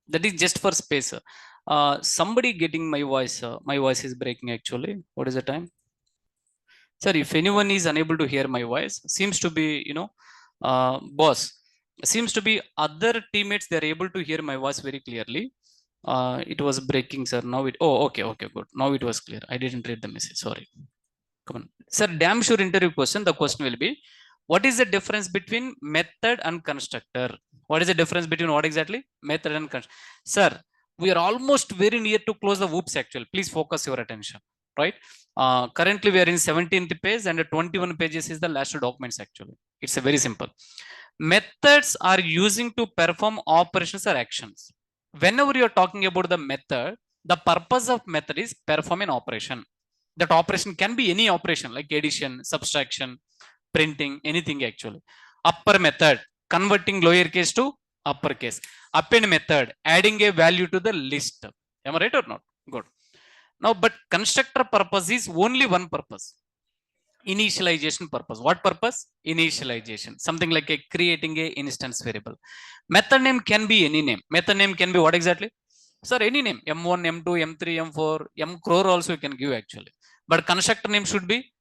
That is just for space. Somebody getting my voice. My voice is breaking actually. What is the time? Sir, if anyone is unable to hear my voice, seems to be, boss, seems to be other teammates, they're able to hear my voice very clearly. It was breaking, sir. Now it, oh, okay, okay, good. Now it was clear. I didn't read the message. Sorry. Come on. Sir, damn sure interview question. The question will be, what is the difference between method and constructor? What is the difference between what exactly? Method and constructor. Sir, we are almost very near to close the whoops actually. Please focus your attention, right? Currently, we are in 17th page and 21 pages is the last documents actually. It's a very simple. Methods are using to perform operations or actions. Whenever you're talking about the method, the purpose of method is perform an operation. That operation can be any operation like addition, subtraction, printing, anything actually. Upper method, converting lowercase to uppercase. Append method, adding a value to the list. Am I right or not? Good. Now, but constructor purpose is only one purpose. Initialization purpose. What purpose? Initialization. Something like a creating a instance variable. Method name can be any name. Method name can be what exactly? Sir, any name. M1, M2, M3, M4, M crore also you can give actually. But constructor name should be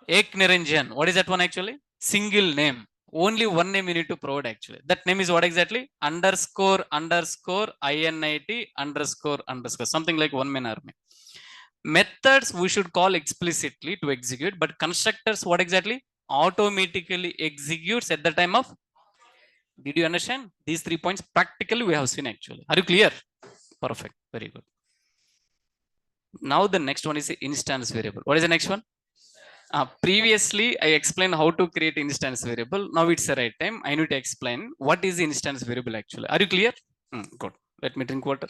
Ek Niranjan. What is that one actually? Single name. Only one name you need to provide actually. That name is what exactly? Underscore, underscore, INIT, underscore, underscore. Something like one man army. Methods we should call explicitly to execute, but constructors what exactly? Automatically executes at the time of. Did you understand? These 3 points practically we have seen actually. Are you clear? Perfect. Very good. Now the next one is the instance variable. What is the next one? Previously, I explained how to create instance variable. Now it's the right time. I need to explain what is the instance variable actually. Are you clear? Good. Let me drink water.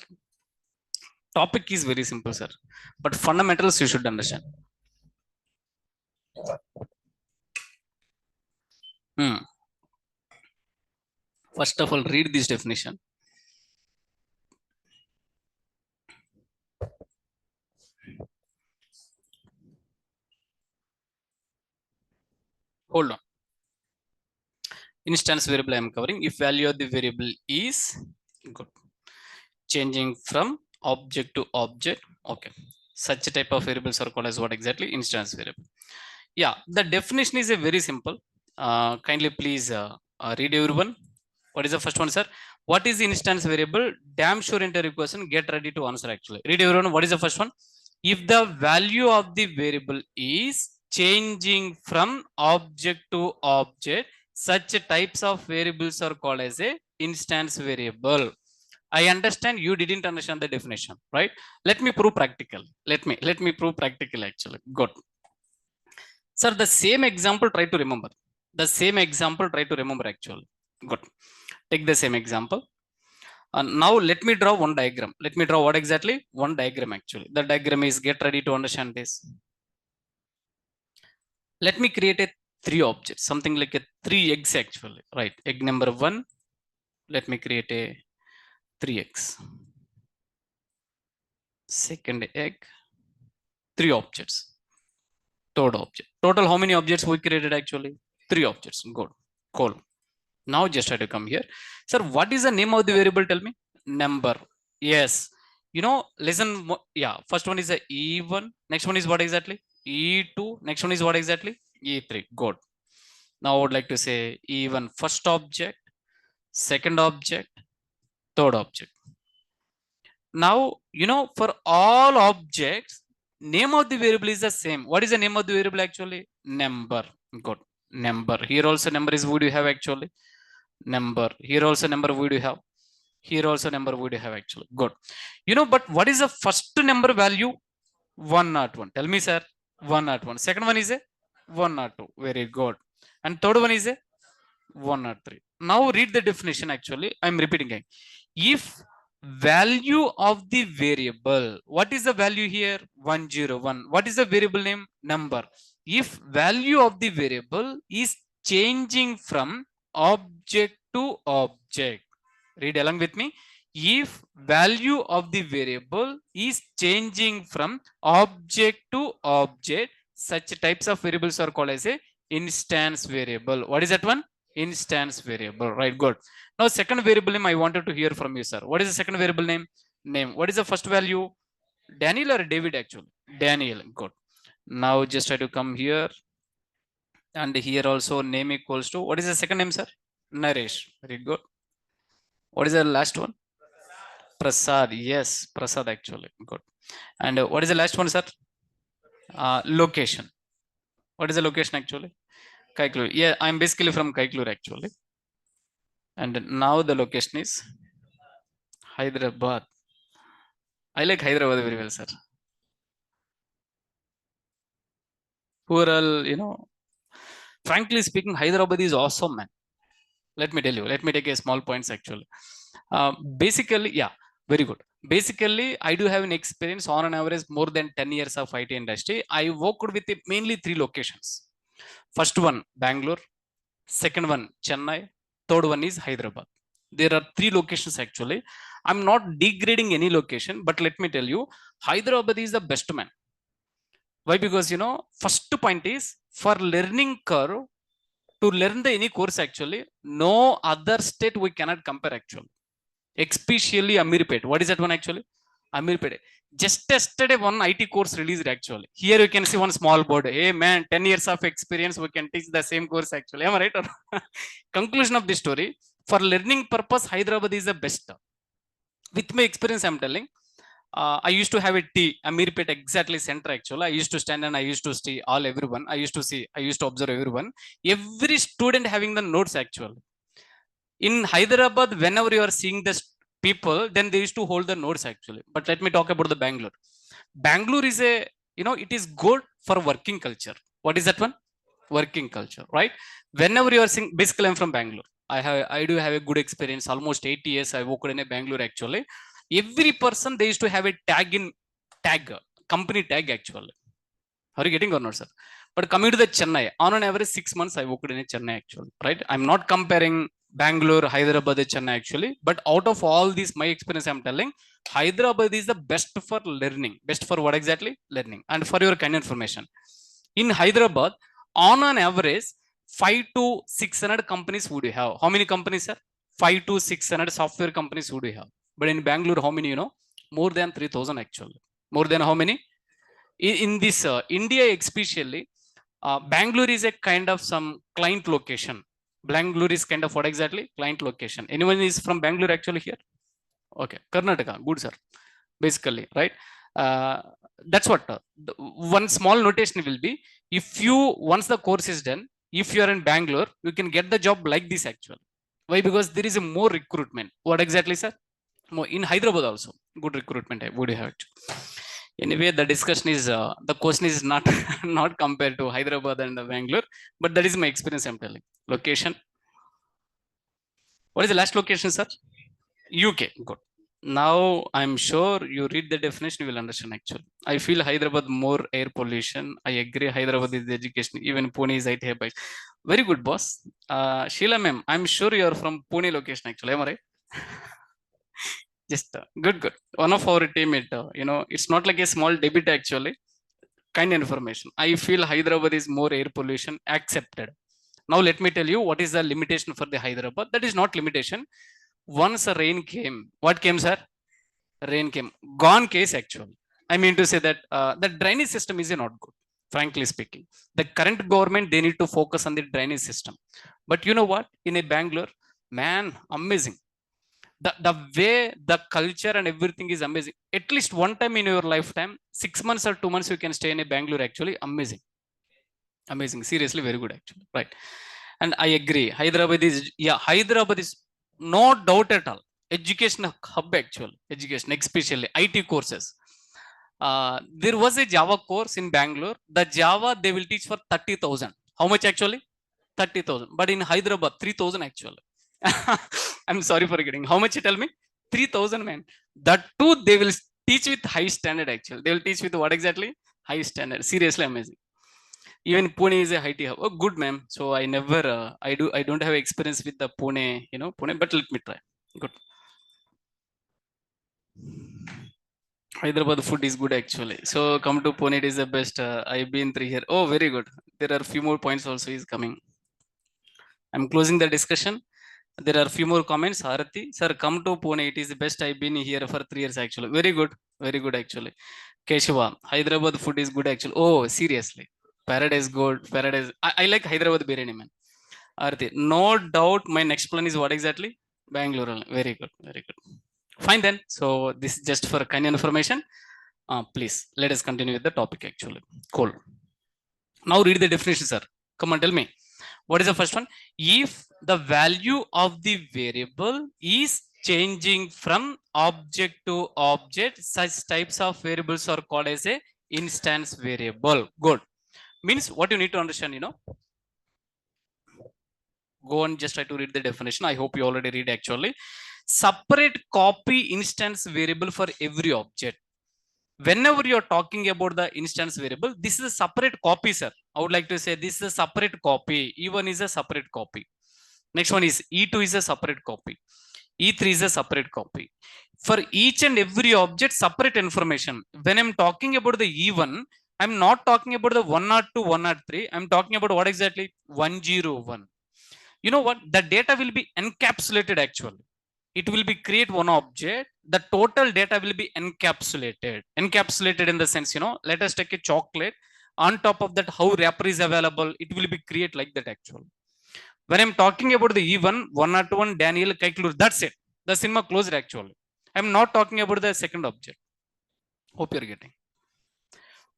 Topic is very simple, sir. But fundamentals you should understand. First of all, read this definition. Hold on. Instance variable I am covering. If value of the variable is good, changing from object to object. Okay. Such a type of variables are called as what exactly? Instance variable. Yeah, the definition is a very simple. Kindly please read everyone. What is the first one, sir? What is the instance variable? Damn sure interview question. Get ready to answer actually. Read everyone. What is the first one? If the value of the variable is changing from object to object, such types of variables are called as a instance variable. I understand you didn't understand the definition, right? Let me prove practical. Let me prove practical actually. Good. Sir, the same example try to remember. The same example try to remember actually. Good. Take the same example. Now let me draw one diagram. Let me draw what exactly? One diagram actually. The diagram is, get ready to understand this. Let me create a 3 objects, something like a 3 eggs actually, right? Egg number 1. Let me create a 3x. Second egg, 3 objects. Third object. Total how many objects we created actually? 3 objects. Good. Cool. Now just try to come here. Sir, what is the name of the variable? Tell me. Number. Yes. Listen. Yeah. First one is a E1. Next one is what exactly? E2. Next one is what exactly? E3. Good. Now I would like to say E1 first object, second object, third object. Now, for all objects, name of the variable is the same. What is the name of the variable actually? Number. Good. Number. Here also number is would you have actually? Number. Here also number would you have? Here also number would you have actually? Good. But what is the first number value? 101. Tell me, sir. 101. Second one is a 102. Very good. And third one is a 103. Now read the definition. Actually, I'm repeating again. If value of the variable, what is the value here? 101. What is the variable name? Number. If value of the variable is changing from object to object, read along with me. If value of the variable is changing from object to object, such types of variables are called as a instance variable. What is that one? Instance variable. Right, good. Now second variable name I wanted to hear from you, sir. What is the second variable name? Name. What is the first value? Daniel or David? Actually, Daniel. Good. Now just try to come here, and here also name equals to, what is the second name, sir? Naresh. Very good. What is the last one? Prasad. Yes, Prasad actually. Good. And what is the last one, sir? Location. What is the location actually? Kaiklur. Yeah, I'm basically from Kaiklur actually. And now the location is Hyderabad. I like Hyderabad very well, sir. Frankly speaking, Hyderabad is awesome, man. Let me tell you. Let me take a small points actually. Basically, yeah, very good. Basically, I do have an experience on an average more than 10 years of IT industry. I worked with mainly three locations. First one, Bangalore. Second one, Chennai. Third one is Hyderabad. There are three locations actually. I'm not degrading any location, but let me tell you, Hyderabad is the best, man. Why? Because first point is, for learning curve, to learn the any course actually, no other state we cannot compare actually. Especially Amirpet. What is that one actually? Amirpet. Just yesterday one IT course released actually. Here you can see one small board. Hey man, 10 years of experience, we can teach the same course actually. Am I right? Conclusion of the story. For learning purpose, Hyderabad is the best. With my experience, I'm telling. I used to have a T, Amirpet exactly center actually. I used to stand and I used to see all everyone. I used to see, I used to observe everyone. Every student having the notes actually. In Hyderabad, whenever you are seeing the people, then they used to hold the notes actually. But let me talk about the Bangalore. Bangalore is it is good for working culture. What is that one? Working culture, right? Whenever you are seeing, basically I'm from Bangalore. I do have a good experience. Almost 8 years I worked in a Bangalore actually. Every person, they used to have a tag, company tag actually. Are you getting or not, sir? But coming to the Chennai, on an average 6 months I worked in a Chennai actually, right? I'm not comparing Bangalore, Hyderabad, Chennai actually, but out of all these, my experience, I'm telling, Hyderabad is the best for learning. Best for what exactly? Learning. And for your kind information, in Hyderabad, on an average, 5 to 600 companies would you have. How many companies, sir? 5 to 600 software companies would you have. But in Bangalore, how many? More than 3,000 actually. More than how many? In this India especially, Bangalore is a kind of some client location. Bangalore is kind of what exactly? Client location. Anyone is from Bangalore actually here? Okay, Karnataka. Good, sir. Basically, right? Uh, that's what one small notation will be. If you, once the course is done, if you are in Bangalore, you can get the job like this actually. Why? Because there is a more recruitment. What exactly, sir? More in Hyderabad also. Good recruitment would you have it. Anyway, the discussion is the question is not not compared to Hyderabad and Bangalore, but that is my experience. I'm telling. Location. What is the last location, sir? UK. Good. Now I'm sure you read the definition, you will understand actually. I feel Hyderabad more air pollution. I agree. Hyderabad is the education. Even Pune is IT hub. Very good, boss. Sheila ma'am, I'm sure you are from Pune location actually. Am I right? Just good. One of our teammate. It's not like a small debit actually. Kind of information. I feel Hyderabad is more air pollution accepted. Now let me tell you what is the limitation for the Hyderabad. That is not limitation. Once a rain came, what came, sir? Rain came. Gone case actually. I mean to say that the drainage system is not good. Frankly speaking, the current government, they need to focus on the drainage system. But you know what? In a Bangalore, man, amazing. The way the culture and everything is amazing. At least one time in your lifetime, 6 months or 2 months, you can stay in a Bangalore actually. Amazing. Amazing. Seriously, very good actually. Right. And I agree. Hyderabad is no doubt at all. Education hub actually. Education, especially IT courses. There was a Java course in Bangalore. The Java they will teach for 30,000. How much actually? 30,000. But in Hyderabad, 3,000 actually. I'm sorry for getting. How much you tell me? 3,000, man. That too they will teach with high standard actually. They will teach with what exactly? High standard. Seriously amazing. Even Pune is a high hub. Oh, good, ma'am. So I never, I don't have experience with the Pune, Pune, but let me try. Good. Hyderabad food is good actually. So come to Pune, it is the best. I've been through here. Oh, very good. There are few more points also is coming. I'm closing the discussion. There are few more comments. Harati, sir, come to Pune. It is the best. I've been here for 3 years actually. Very good. Very good actually. Keshava, Hyderabad food is good actually. Oh, seriously. Paradise good. Paradise. I like Hyderabad biryani, man. Arti, no doubt my next plan is what exactly? Bangalore. Very good. Very good. Fine then. So this is just for kind of information. Please, let us continue with the topic actually. Cool. Now read the definition, sir. Come on, tell me. What is the first one? If the value of the variable is changing from object to object, such types of variables are called as a instance variable. Good. Means what you need to understand, go and just try to read the definition. I hope you already read actually. Separate copy instance variable for every object. Whenever you're talking about the instance variable, this is a separate copy, sir. I would like to say this is a separate copy. E1 is a separate copy. Next one is E2 is a separate copy. E3 is a separate copy. For each and every object, separate information. When I'm talking about the E1, I'm not talking about the 102, 103. I'm talking about what exactly? 101. You know what? The data will be encapsulated actually. It will be create one object. The total data will be encapsulated. Encapsulated in the sense, let us take a chocolate. On top of that, how wrapper is available, it will be create like that actually. When I'm talking about the E1, 101, Daniel, Kaiklur, that's it. The cinema closed actually. I'm not talking about the second object. Hope you're getting.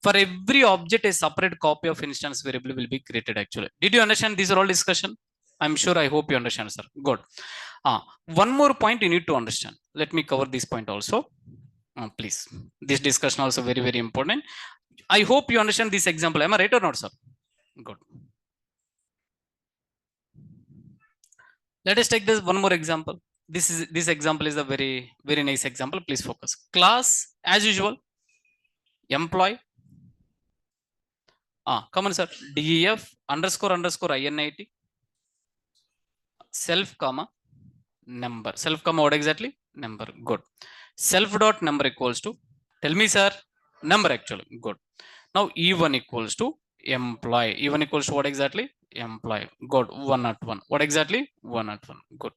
For every object, a separate copy of instance variable will be created actually. Did you understand? These are all discussion. I'm sure, I hope you understand, sir. Good. One more point you need to understand. Let me cover this point also. Please. This discussion also very, very important. I hope you understand this example. Am I right or not, sir? Good. Let us take this one more example. This example is a very, very nice example. Please focus. Class, as usual, employee. Come on, sir. DEF underscore INIT. Self comma number. Self comma what exactly? Number. Good. Self dot number equals to, tell me, sir, number actually. Good. Now E1 equals to employee. E1 equals to what exactly? Employee. Good. 101. What exactly? 101. Good.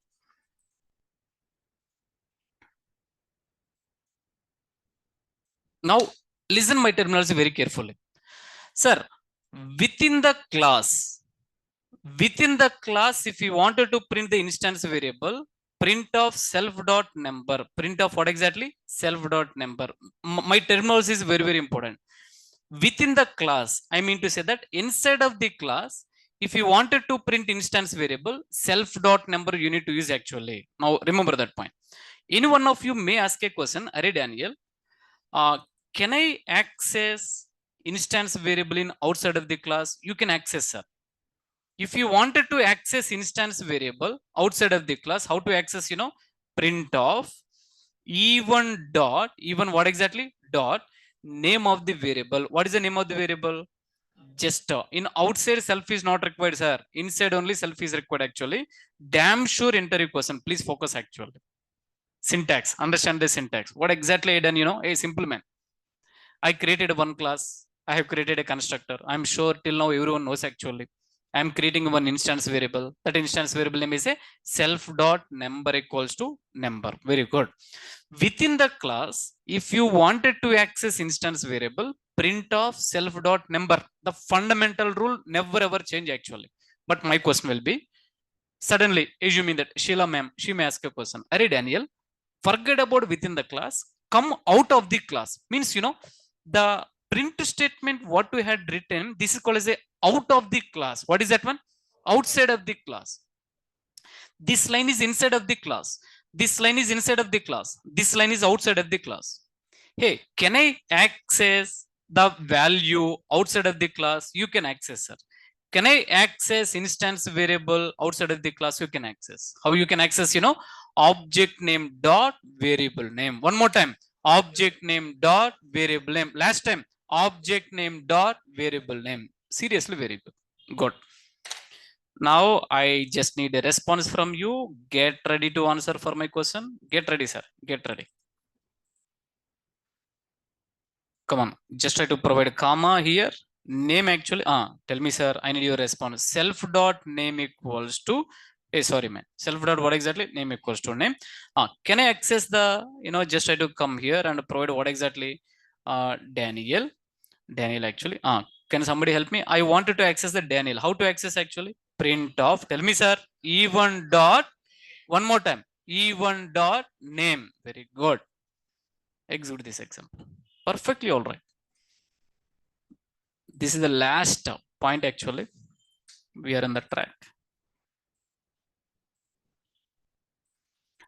Now listen my terminology very carefully. Sir, within the class, if you wanted to print the instance variable, print of self dot number. Print of what exactly? Self dot number. My terminology is very, very important. Within the class, I mean to say that inside of the class, if you wanted to print instance variable, self dot number you need to use actually. Now remember that point. Any one of you may ask a question, Array Daniel, can I access instance variable in outside of the class? You can access, sir. If you wanted to access instance variable outside of the class, how to access? Print of E1 dot, even what exactly? Dot name of the variable. What is the name of the variable? Just in outside self is not required, sir. Inside only self is required actually. Damn sure enter your question. Please focus actually. Syntax. Understand the syntax. What exactly I done? A simple man. I created one class. I have created a constructor. I'm sure till now everyone knows actually. I'm creating one instance variable. That instance variable name is a self dot number equals to number. Very good. Within the class, if you wanted to access instance variable, print of self dot number. The fundamental rule never ever change actually. But my question will be, suddenly assuming that Sheila ma'am, she may ask a question. Array Daniel, forget about within the class, come out of the class. Means, the print statement what we had written, this is called as a out of the class. What is that one? Outside of the class. This line is inside of the class. This line is inside of the class. This line is outside of the class. Hey, can I access the value outside of the class? You can access, sir. Can I access instance variable outside of the class? You can access. How you can access? Object name dot variable name. One more time. Object name dot variable name. Last time. Object name dot variable name. Seriously, very good. Good. Now I just need a response from you. Get ready to answer for my question. Get ready, sir. Get ready. Come on, just try to provide a comma here. Name actually, tell me, sir, I need your response. Self dot name equals to, sorry, man. Self dot what exactly? Name equals to name. Can I access the, just try to come here and provide what exactly? Daniel. Daniel actually. Can somebody help me? I wanted to access the Daniel. How to access actually? Print off. Tell me, sir. E1 dot, one more time. E1 dot name. Very good. Execute this example. Perfectly all right. This is the last point actually. We are on the track.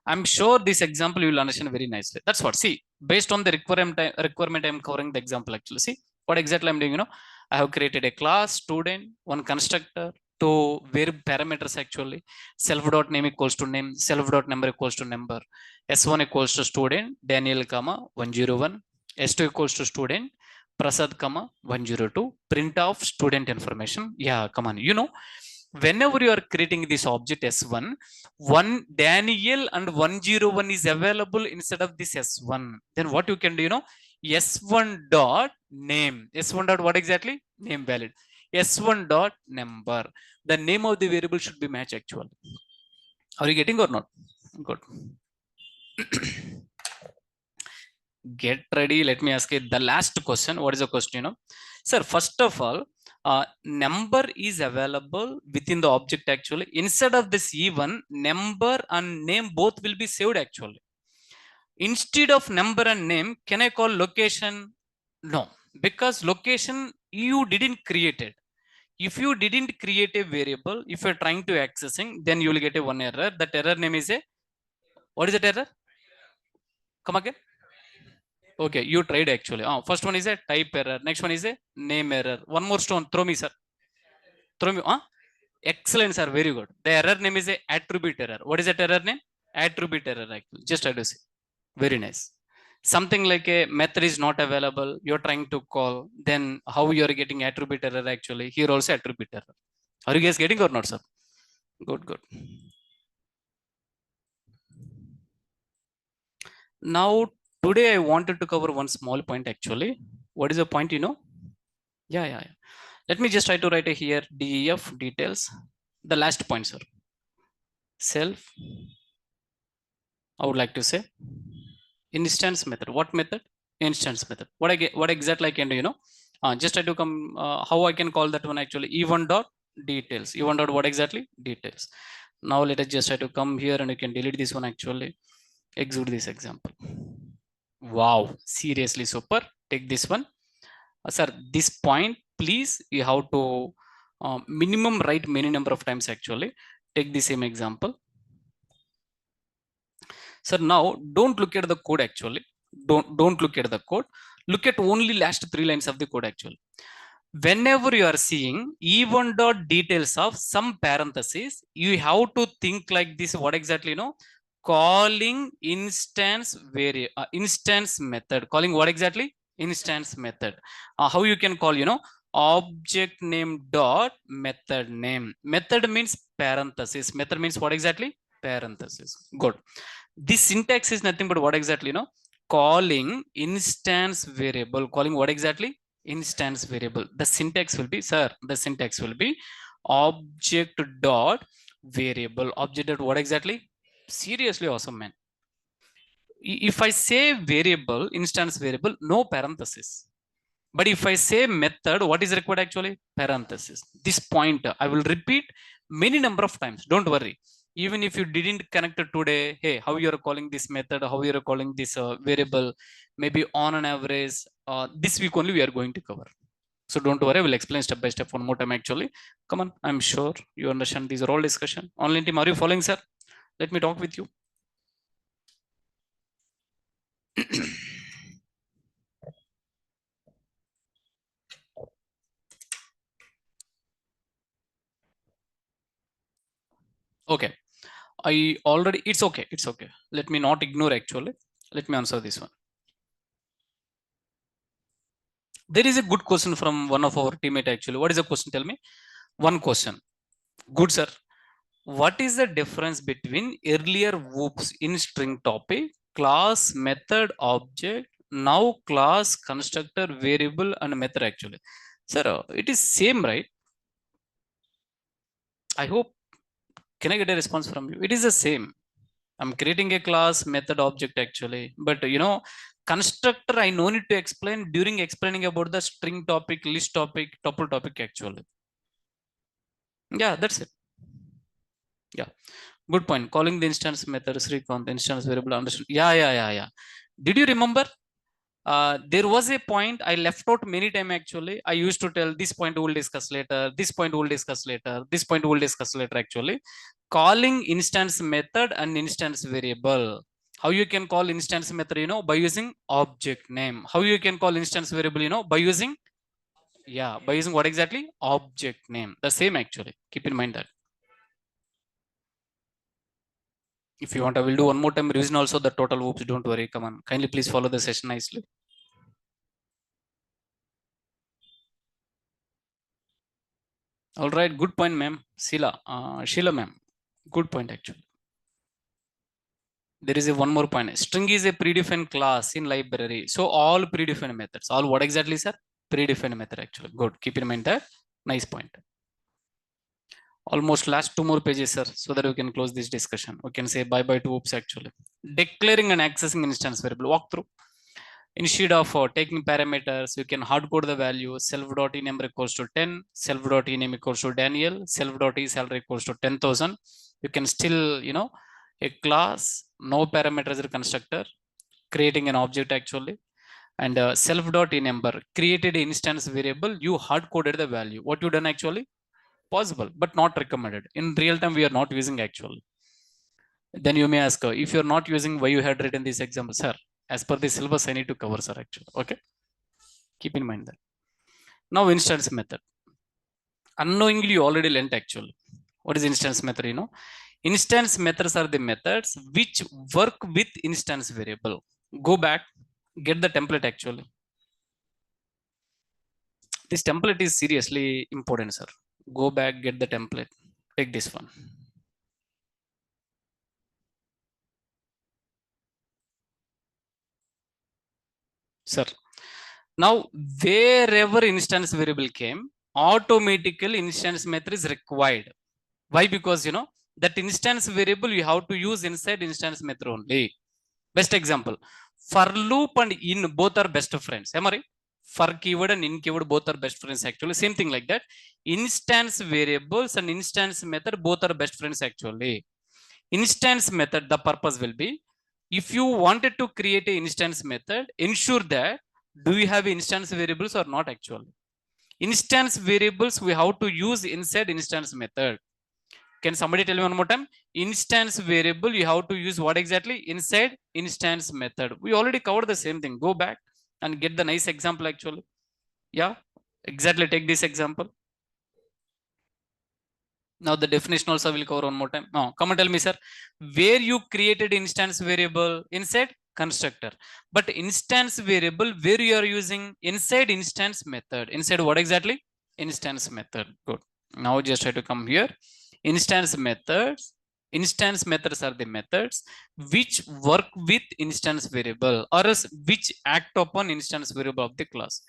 I'm sure this example you will understand very nicely. That's what. See, based on the requirement, I'm covering the example actually. See what exactly I'm doing. I have created a class, student, one constructor, two variable parameters actually. Self dot name equals to name, self dot number equals to number. S1 equals to student, Daniel, comma 101. S2 equals to student, Prasad, comma 102. Print of student information. Yeah, come on. Whenever you are creating this object S1, one Daniel and 101 is available instead of this S1. Then what you can do, S1 dot name. S1 dot what exactly? Name valid. S1 dot number. The name of the variable should be match actual. Are you getting or not? Good. Get ready. Let me ask you the last question. What is the question? Sir, first of all, number is available within the object actually. Instead of this E1, number and name both will be saved actually. Instead of number and name, can I call location? No, because location you didn't create it. If you didn't create a variable, if you're trying to accessing, then you will get a one error. That error name is a, what is that error? Come again. Okay, you tried actually. First one is a type error. Next one is a name error. One more stone. Throw me, sir. Throw me. Excellent, sir. Very good. The error name is a attribute error. What is that error name? Attribute error. Actually, just try to see. Very nice. Something like a method is not available. You're trying to call. Then how you are getting attribute error actually? Here also attribute error. Are you guys getting or not, sir? Good, good. Now today I wanted to cover one small point actually. What is the point? Yeah. Let me just try to write here DEF details. The last point, sir. Self, I would like to say instance method. What method? Instance method. What exactly I can do, just try to come, how I can call that one actually? E1 dot details. E1 dot what exactly? Details. Now let us just try to come here and you can delete this one actually. Execute this example. Wow, seriously super. Take this one. Sir, this point, please, you have to minimum write many number of times actually. Take the same example. Sir, now don't look at the code actually. Don't look at the code. Look at only last 3 lines of the code actually. Whenever you are seeing E1 dot details of some parentheses, you have to think like this. What exactly, calling instance instance method. Calling what exactly? Instance method. How you can call, object name dot method name. Method means parenthesis. Method means what exactly? Parenthesis. Good. This syntax is nothing but what exactly, calling instance variable. Calling what exactly? Instance variable. The syntax will be, sir, the syntax will be object dot variable. Object dot what exactly? Seriously awesome, man. If I say variable, instance variable, no parenthesis. But if I say method, what is required actually? Parenthesis. This point I will repeat many number of times. Don't worry. Even if you didn't connect it today, hey, how you are calling this method, how you are calling this variable, maybe on an average, this week only we are going to cover. So don't worry, I will explain step by step one more time actually. Come on, I'm sure you understand these are all discussion. Online team, are you following, sir? Let me talk with you. Okay. It's okay. It's okay. Let me not ignore actually. Let me answer this one. There is a good question from one of our teammate actually. What is the question? Tell me. One question. Good, sir. What is the difference between earlier whoops in string topic, class, method, object, now class, constructor, variable, and method actually? Sir, it is same, right? I hope, can I get a response from you? It is the same. I'm creating a class, method, object actually. But constructor, I no need to explain during explaining about the string topic, list topic, tuple topic actually. Yeah, that's it. Yeah. Good point. Calling the instance method, Srikanth, instance variable, understand. Yeah. Did you remember? There was a point I left out many time actually. I used to tell this point we'll discuss later, this point we'll discuss later, this point we'll discuss later actually. Calling instance method and instance variable. How you can call instance method, by using object name. How you can call instance variable, by using, yeah, by using what exactly? Object name. The same actually. Keep in mind that. If you want, I will do one more time revision also the total whoops. Don't worry. Come on. Kindly please follow the session nicely. All right. Good point, ma'am. Sheila, ma'am. Good point, actually. There is a one more point. String is a predefined class in library. So all predefined methods. All what exactly, sir? Predefined method, actually. Good. Keep in mind that. Nice point. Almost last two more pages, sir, so that we can close this discussion. We can say bye-bye to whoops, actually. Declaring and accessing instance variable. Walk through. Instead of taking parameters, you can hard code the value self.ename equals to 10, self.ename equals to Daniel, self.eSalary equals to 10,000. You can still, a class, no parameters constructor, creating an object actually. And self.enumber created an instance variable, you hard coded the value. What you done actually? Possible, but not recommended. In real time, we are not using actually. Then you may ask, if you're not using why you had written this example, sir, as per the syllabus, I need to cover, sir, actually. Okay. Keep in mind that. Now, instance method. Unknowingly, you already learnt actually. What is instance method? Instance methods are the methods which work with instance variable. Go back, get the template actually. This template is seriously important, sir. Go back, get the template. Take this one. Sir, now wherever instance variable came, automatically instance method is required. Why? Because that instance variable you have to use inside instance method only. Best example, for loop and in both are best friends. Am I right? For keyword and in keyword both are best friends actually. Same thing like that. Instance variables and instance method both are best friends actually. Instance method, the purpose will be, if you wanted to create a instance method, ensure that do you have instance variables or not actually. Instance variables we have to use inside instance method. Can somebody tell me one more time? Instance variable you have to use what exactly? Inside instance method. We already covered the same thing. Go back and get the nice example actually. Yeah, exactly. Take this example. Now the definition also will cover one more time. Now come and tell me, sir, where you created instance variable inside constructor, but instance variable where you are using inside instance method. Inside what exactly? Instance method. Good. Now just try to come here. Instance methods. Instance methods are the methods which work with instance variable or else which act upon instance variable of the class.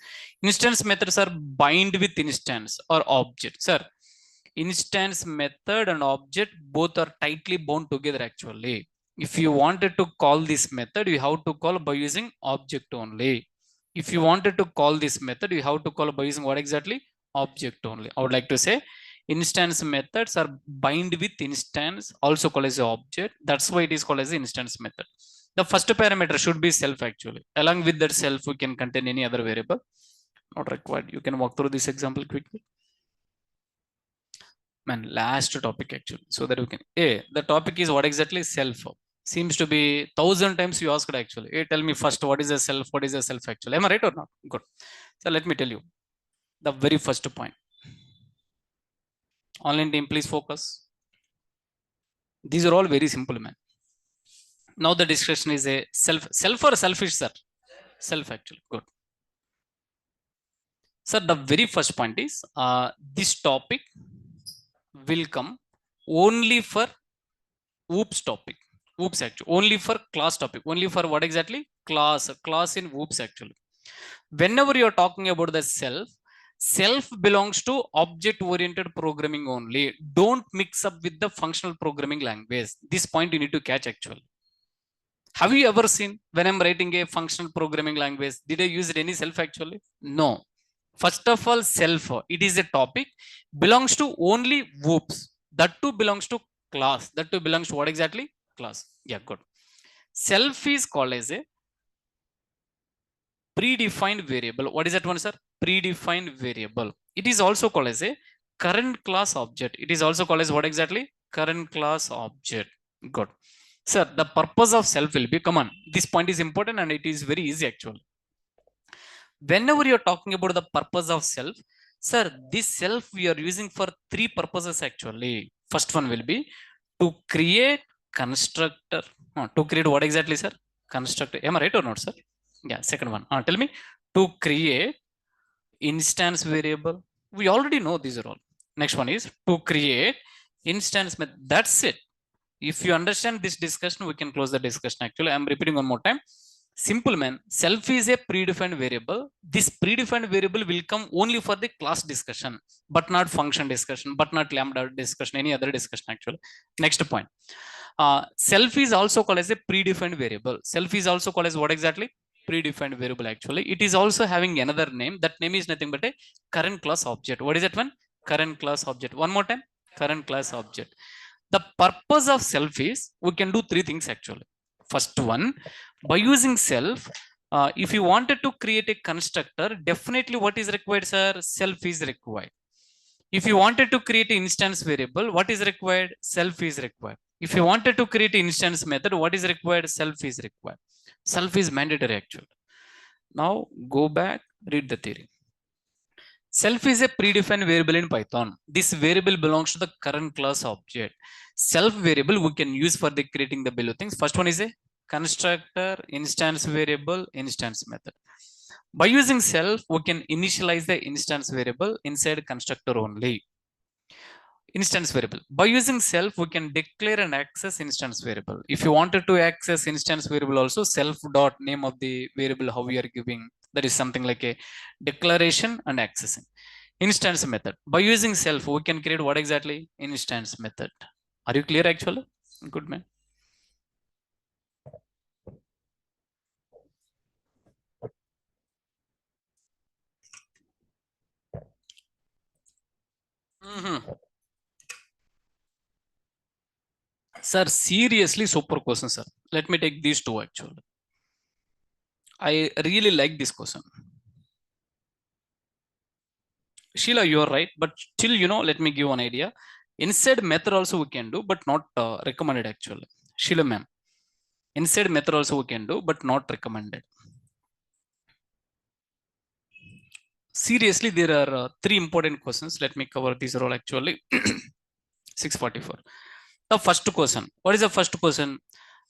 Instance methods are bind with instance or object. Sir, instance method and object both are tightly bound together actually. If you wanted to call this method, you have to call by using object only. If you wanted to call this method, you have to call by using what exactly? Object only. I would like to say instance methods are bind with instance, also called as object. That's why it is called as the instance method. The first parameter should be self actually. Along with that self, we can contain any other variable. Not required. You can walk through this example quickly. Man, last topic actually, so that we can, the topic is what exactly? Self. Seems to be 1,000 times you asked actually. Tell me first, what is a self? What is a self actually? Am I right or not? Good. So let me tell you the very first point. Online team, please focus. These are all very simple, man. Now the discussion is a self or selfish, sir? Self, actually. Good. Sir, the very first point is this topic will come only for oops topic. Oops, actually. Only for class topic. Only for what exactly? Class in oops, actually. Whenever you're talking about the self belongs to object oriented programming only. Don't mix up with the functional programming language. This point you need to catch, actually. Have you ever seen when I'm writing a functional programming language, did I use any self, actually? No. First of all, self, it is a topic, belongs to only whoops. That too belongs to class. That too belongs to what exactly? Class. Yeah, good. Self is called as a predefined variable. What is that one, sir? Predefined variable. It is also called as a current class object. It is also called as what exactly? Current class object. Good. Sir, the purpose of self will be, come on, this point is important and it is very easy, actually. Whenever you're talking about the purpose of self, sir, this self we are using for three purposes, actually. First one will be to create constructor. To create what exactly, sir? Constructor. Am I right or not, sir? Yeah, second one. Tell me. To create instance variable. We already know these are all. Next one is to create instance method. That's it. If you understand this discussion, we can close the discussion. Actually, I'm repeating one more time. Simple, man. Self is a predefined variable. This predefined variable will come only for the class discussion, but not function discussion, but not lambda discussion, any other discussion, actually. Next point. Self is also called as a predefined variable. Self is also called as what exactly? Predefined variable, actually. It is also having another name. That name is nothing but a current class object. What is that one? Current class object. One more time. Current class object. The purpose of self is we can do three things, actually. First one, by using self, if you wanted to create a constructor, definitely what is required, sir? Self is required. If you wanted to create an instance variable, what is required? Self is required. If you wanted to create an instance method, what is required? Self is required. Self is mandatory, actually. Now go back, read the theory. Self is a predefined variable in Python. This variable belongs to the current class object. Self variable we can use for the creating the below things. First one is a constructor, instance variable, instance method. By using self, we can initialize the instance variable inside constructor only. Instance variable. By using self, we can declare and access instance variable. If you wanted to access instance variable also, self dot name of the variable how we are giving, that is something like a declaration and accessing. Instance method. By using self, we can create what exactly? Instance method. Are you clear, actually? Good, man. Sir, seriously, super question, sir. Let me take these two, actually. I really like this question. Sheila, you are right, but still, let me give one idea. Inside method also we can do, but not recommended, actually. Sheila, ma'am. Inside method also we can do, but not recommended. Seriously, there are three important questions. Let me cover these all, actually. 644. The first question. What is the first question?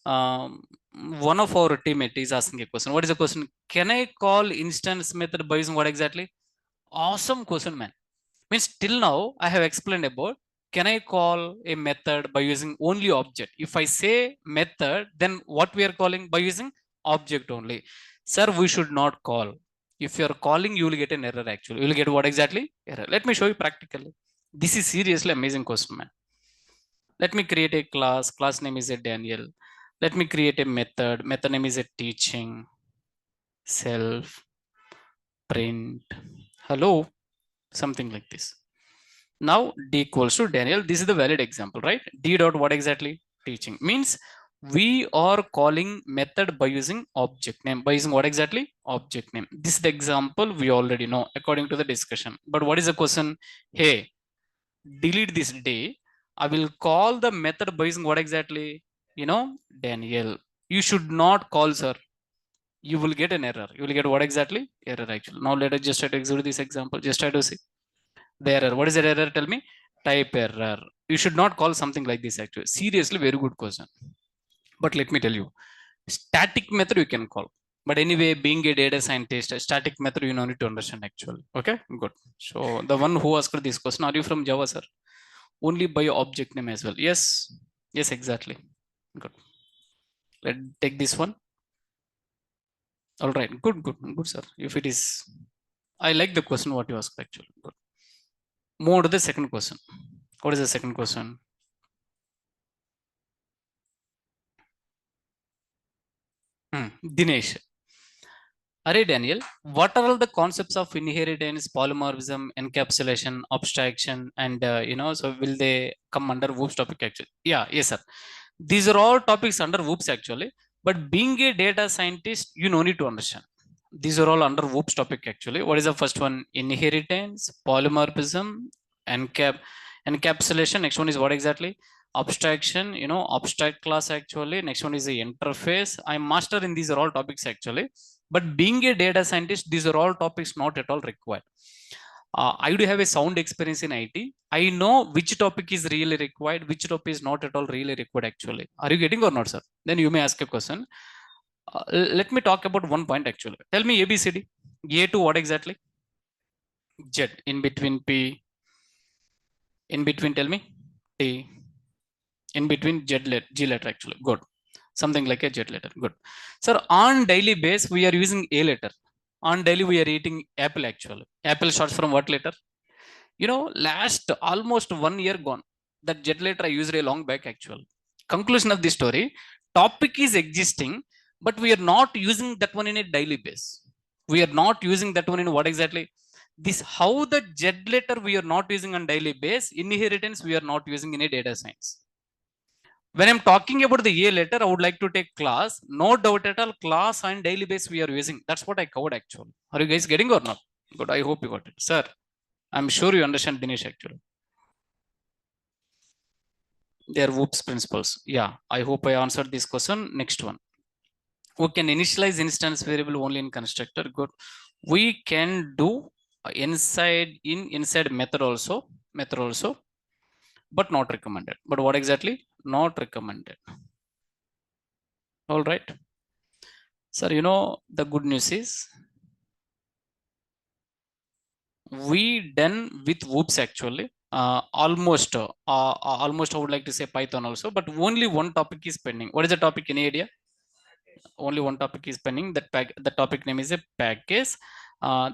One of our teammate is asking a question. What is the question? Can I call instance method by using what exactly? Awesome question, man. Means till now I have explained about can I call a method by using only object. If I say method, then what we are calling by using object only. Sir, we should not call. If you are calling, you will get an error, actually. You will get what exactly? Error. Let me show you practically. This is seriously amazing question, man. Let me create a class. Class name is a Daniel. Let me create a method. Method name is a teaching. Self. Print. Hello. Something like this. Now D equals to Daniel. This is the valid example, right? D dot what exactly? Teaching. Means we are calling method by using object name. By using what exactly? Object name. This is the example we already know according to the discussion. But what is the question? Hey, delete this day. I will call the method by using what exactly? Daniel. You should not call, sir. You will get an error. You will get what exactly? Error, actually. Now let us just try to execute this example. Just try to see the error. What is the error? Tell me. Type error. You should not call something like this actually. Seriously, very good question. But let me tell you, static method you can call. But anyway, being a data scientist, a static method you don't need to understand actually. Okay, good. So the one who asked this question, are you from Java, sir? Only by object name as well. Yes, yes, exactly. Good. Let's take this one. All right, good, sir. If it is, I like the question what you asked actually. Good. Move on to the second question. What is the second question? Dinesh. Array Daniel, what are all the concepts of inheritance, polymorphism, encapsulation, abstraction, and so will they come under WOOPS topic actually? Yeah, yes, sir. These are all topics under WOOPS actually. But being a data scientist, you no need to understand. These are all under WOOPS topic actually. What is the first one? Inheritance, polymorphism, encapsulation. Next one is what exactly? Abstraction, abstract class actually. Next one is the interface. I'm master in these are all topics actually. But being a data scientist, these are all topics not at all required. I do have a sound experience in IT. I know which topic is really required, which topic is not at all really required actually. Are you getting or not, sir? Then you may ask a question. Let me talk about one point actually. Tell me ABCD. A to what exactly? Z. In between P. In between, tell me. T. In between G letter actually. Good. Something like a Z letter. Good. Sir, on daily base, we are using A letter. On daily, we are eating apple actually. Apple starts from what letter? Last almost 1 year gone. That Z letter I used a long back actually. Conclusion of the story. Topic is existing, but we are not using that one in a daily base. We are not using that one in what exactly? This how the Z letter we are not using on daily base. Inheritance we are not using in a data science. When I'm talking about the A letter, I would like to take class. No doubt at all, class and daily base we are using. That's what I covered actually. Are you guys getting or not? Good. I hope you got it. Sir, I'm sure you understand Dinesh actually. They are WOOPS principles. Yeah, I hope I answered this question. Next one. We can initialize instance variable only in constructor. Good. We can do inside method also, but not recommended. But what exactly? Not recommended. All right. Sir, the good news is we done with WOOPS actually. Almost I would like to say Python also, but only one topic is pending. What is the topic? Any idea? Only one topic is pending. The topic name is a package.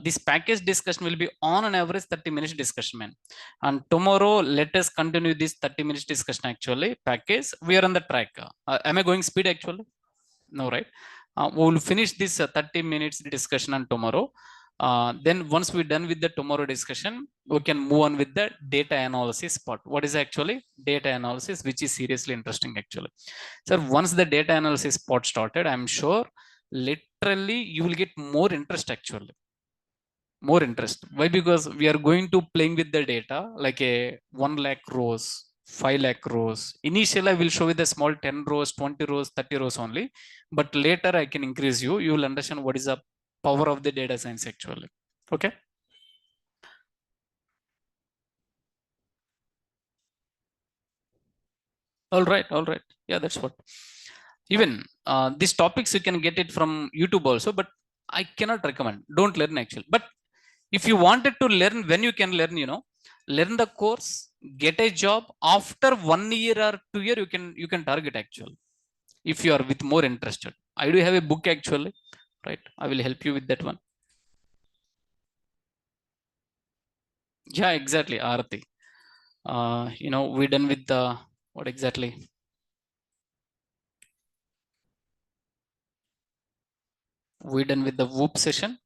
This package discussion will be on an average 30 minutes discussion, man. And tomorrow, let us continue this 30 minutes discussion actually. Package, we are on the track. Am I going speed actually? No, right? We will finish this 30 minutes discussion on tomorrow. Then once we're done with the tomorrow discussion, we can move on with the data analysis part. What is actually data analysis, which is seriously interesting actually. So once the data analysis part started, I'm sure literally you will get more interest actually. More interest. Why? Because we are going to playing with the data like a 1 lakh rows, 5 lakh rows. Initially, I will show you the small 10 rows, 20 rows, 30 rows only. But later I can increase you. You will understand what is the power of the data science actually. Okay. All right. All right. Yeah, that's what. Even these topics you can get it from YouTube also, but I cannot recommend. Don't learn actually. But if you wanted to learn, when you can learn, learn the course, get a job after 1 year or 2 year, you can target actually. If you are with more interested, I do have a book actually, right? I will help you with that one. Yeah, exactly, Arati. We done with the what exactly? We done with the whoop session,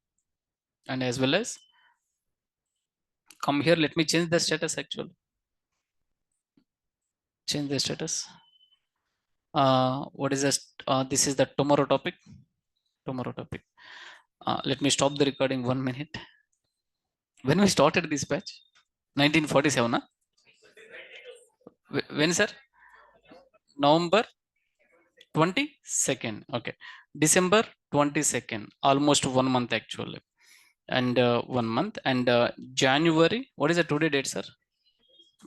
and as well as come here. Let me change the status actually. Change the status. What is this? This is the tomorrow topic. Tomorrow topic. Let me stop the recording 1 minute. When we started this batch? 1947, huh? When, sir? November 22nd. Okay. December 22nd. Almost 1 month actually. And 1 month. And January. What is the today date, sir?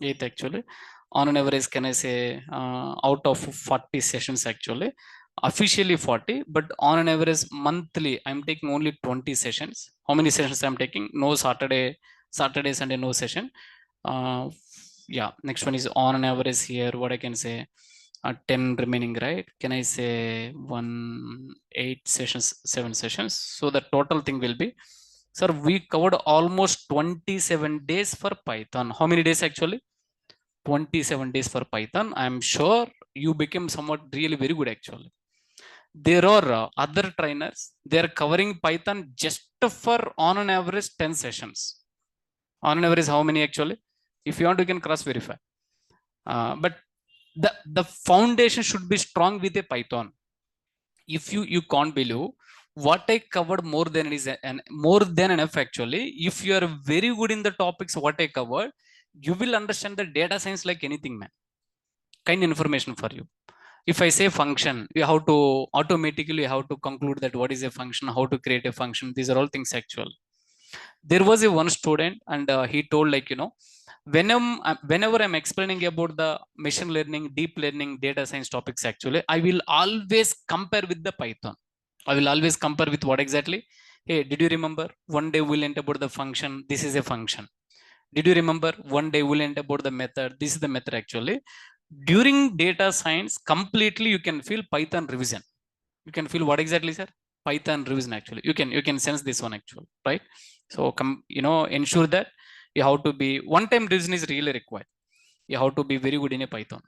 8th actually. On an average, can I say out of 40 sessions actually, officially 40, but on an average monthly, I'm taking only 20 sessions. How many sessions I'm taking? No Saturday, Sunday, no session. Uh, yeah, next one is on an average here. What I can say, 10 remaining, right? Can I say 8 sessions, 7 sessions? So the total thing will be, sir, we covered almost 27 days for Python. How many days actually? 27 days for Python. I'm sure you became somewhat really very good actually. There are other trainers, they are covering Python just for on an average 10 sessions. On an average, how many actually? If you want, you can cross verify. But the foundation should be strong with a Python. If you can't believe what I covered more than it is and more than enough actually. If you are very good in the topics what I covered, you will understand the data science like anything, man. Kind of information for you. If I say function, you have to automatically have to conclude that what is a function, how to create a function. These are all things actual. There was a one student and he told like, whenever I'm explaining about the machine learning, deep learning, data science topics actually, I will always compare with the Python. I will always compare with what exactly? Hey, did you remember one day we learned about the function? This is a function. Did you remember one day we learned about the method? This is the method actually. During data science completely you can feel Python revision. You can feel what exactly, sir? Python revision actually. You can sense this one actually, right? So ensure that you have to be one time revision is really required. You have to be very good in a Python.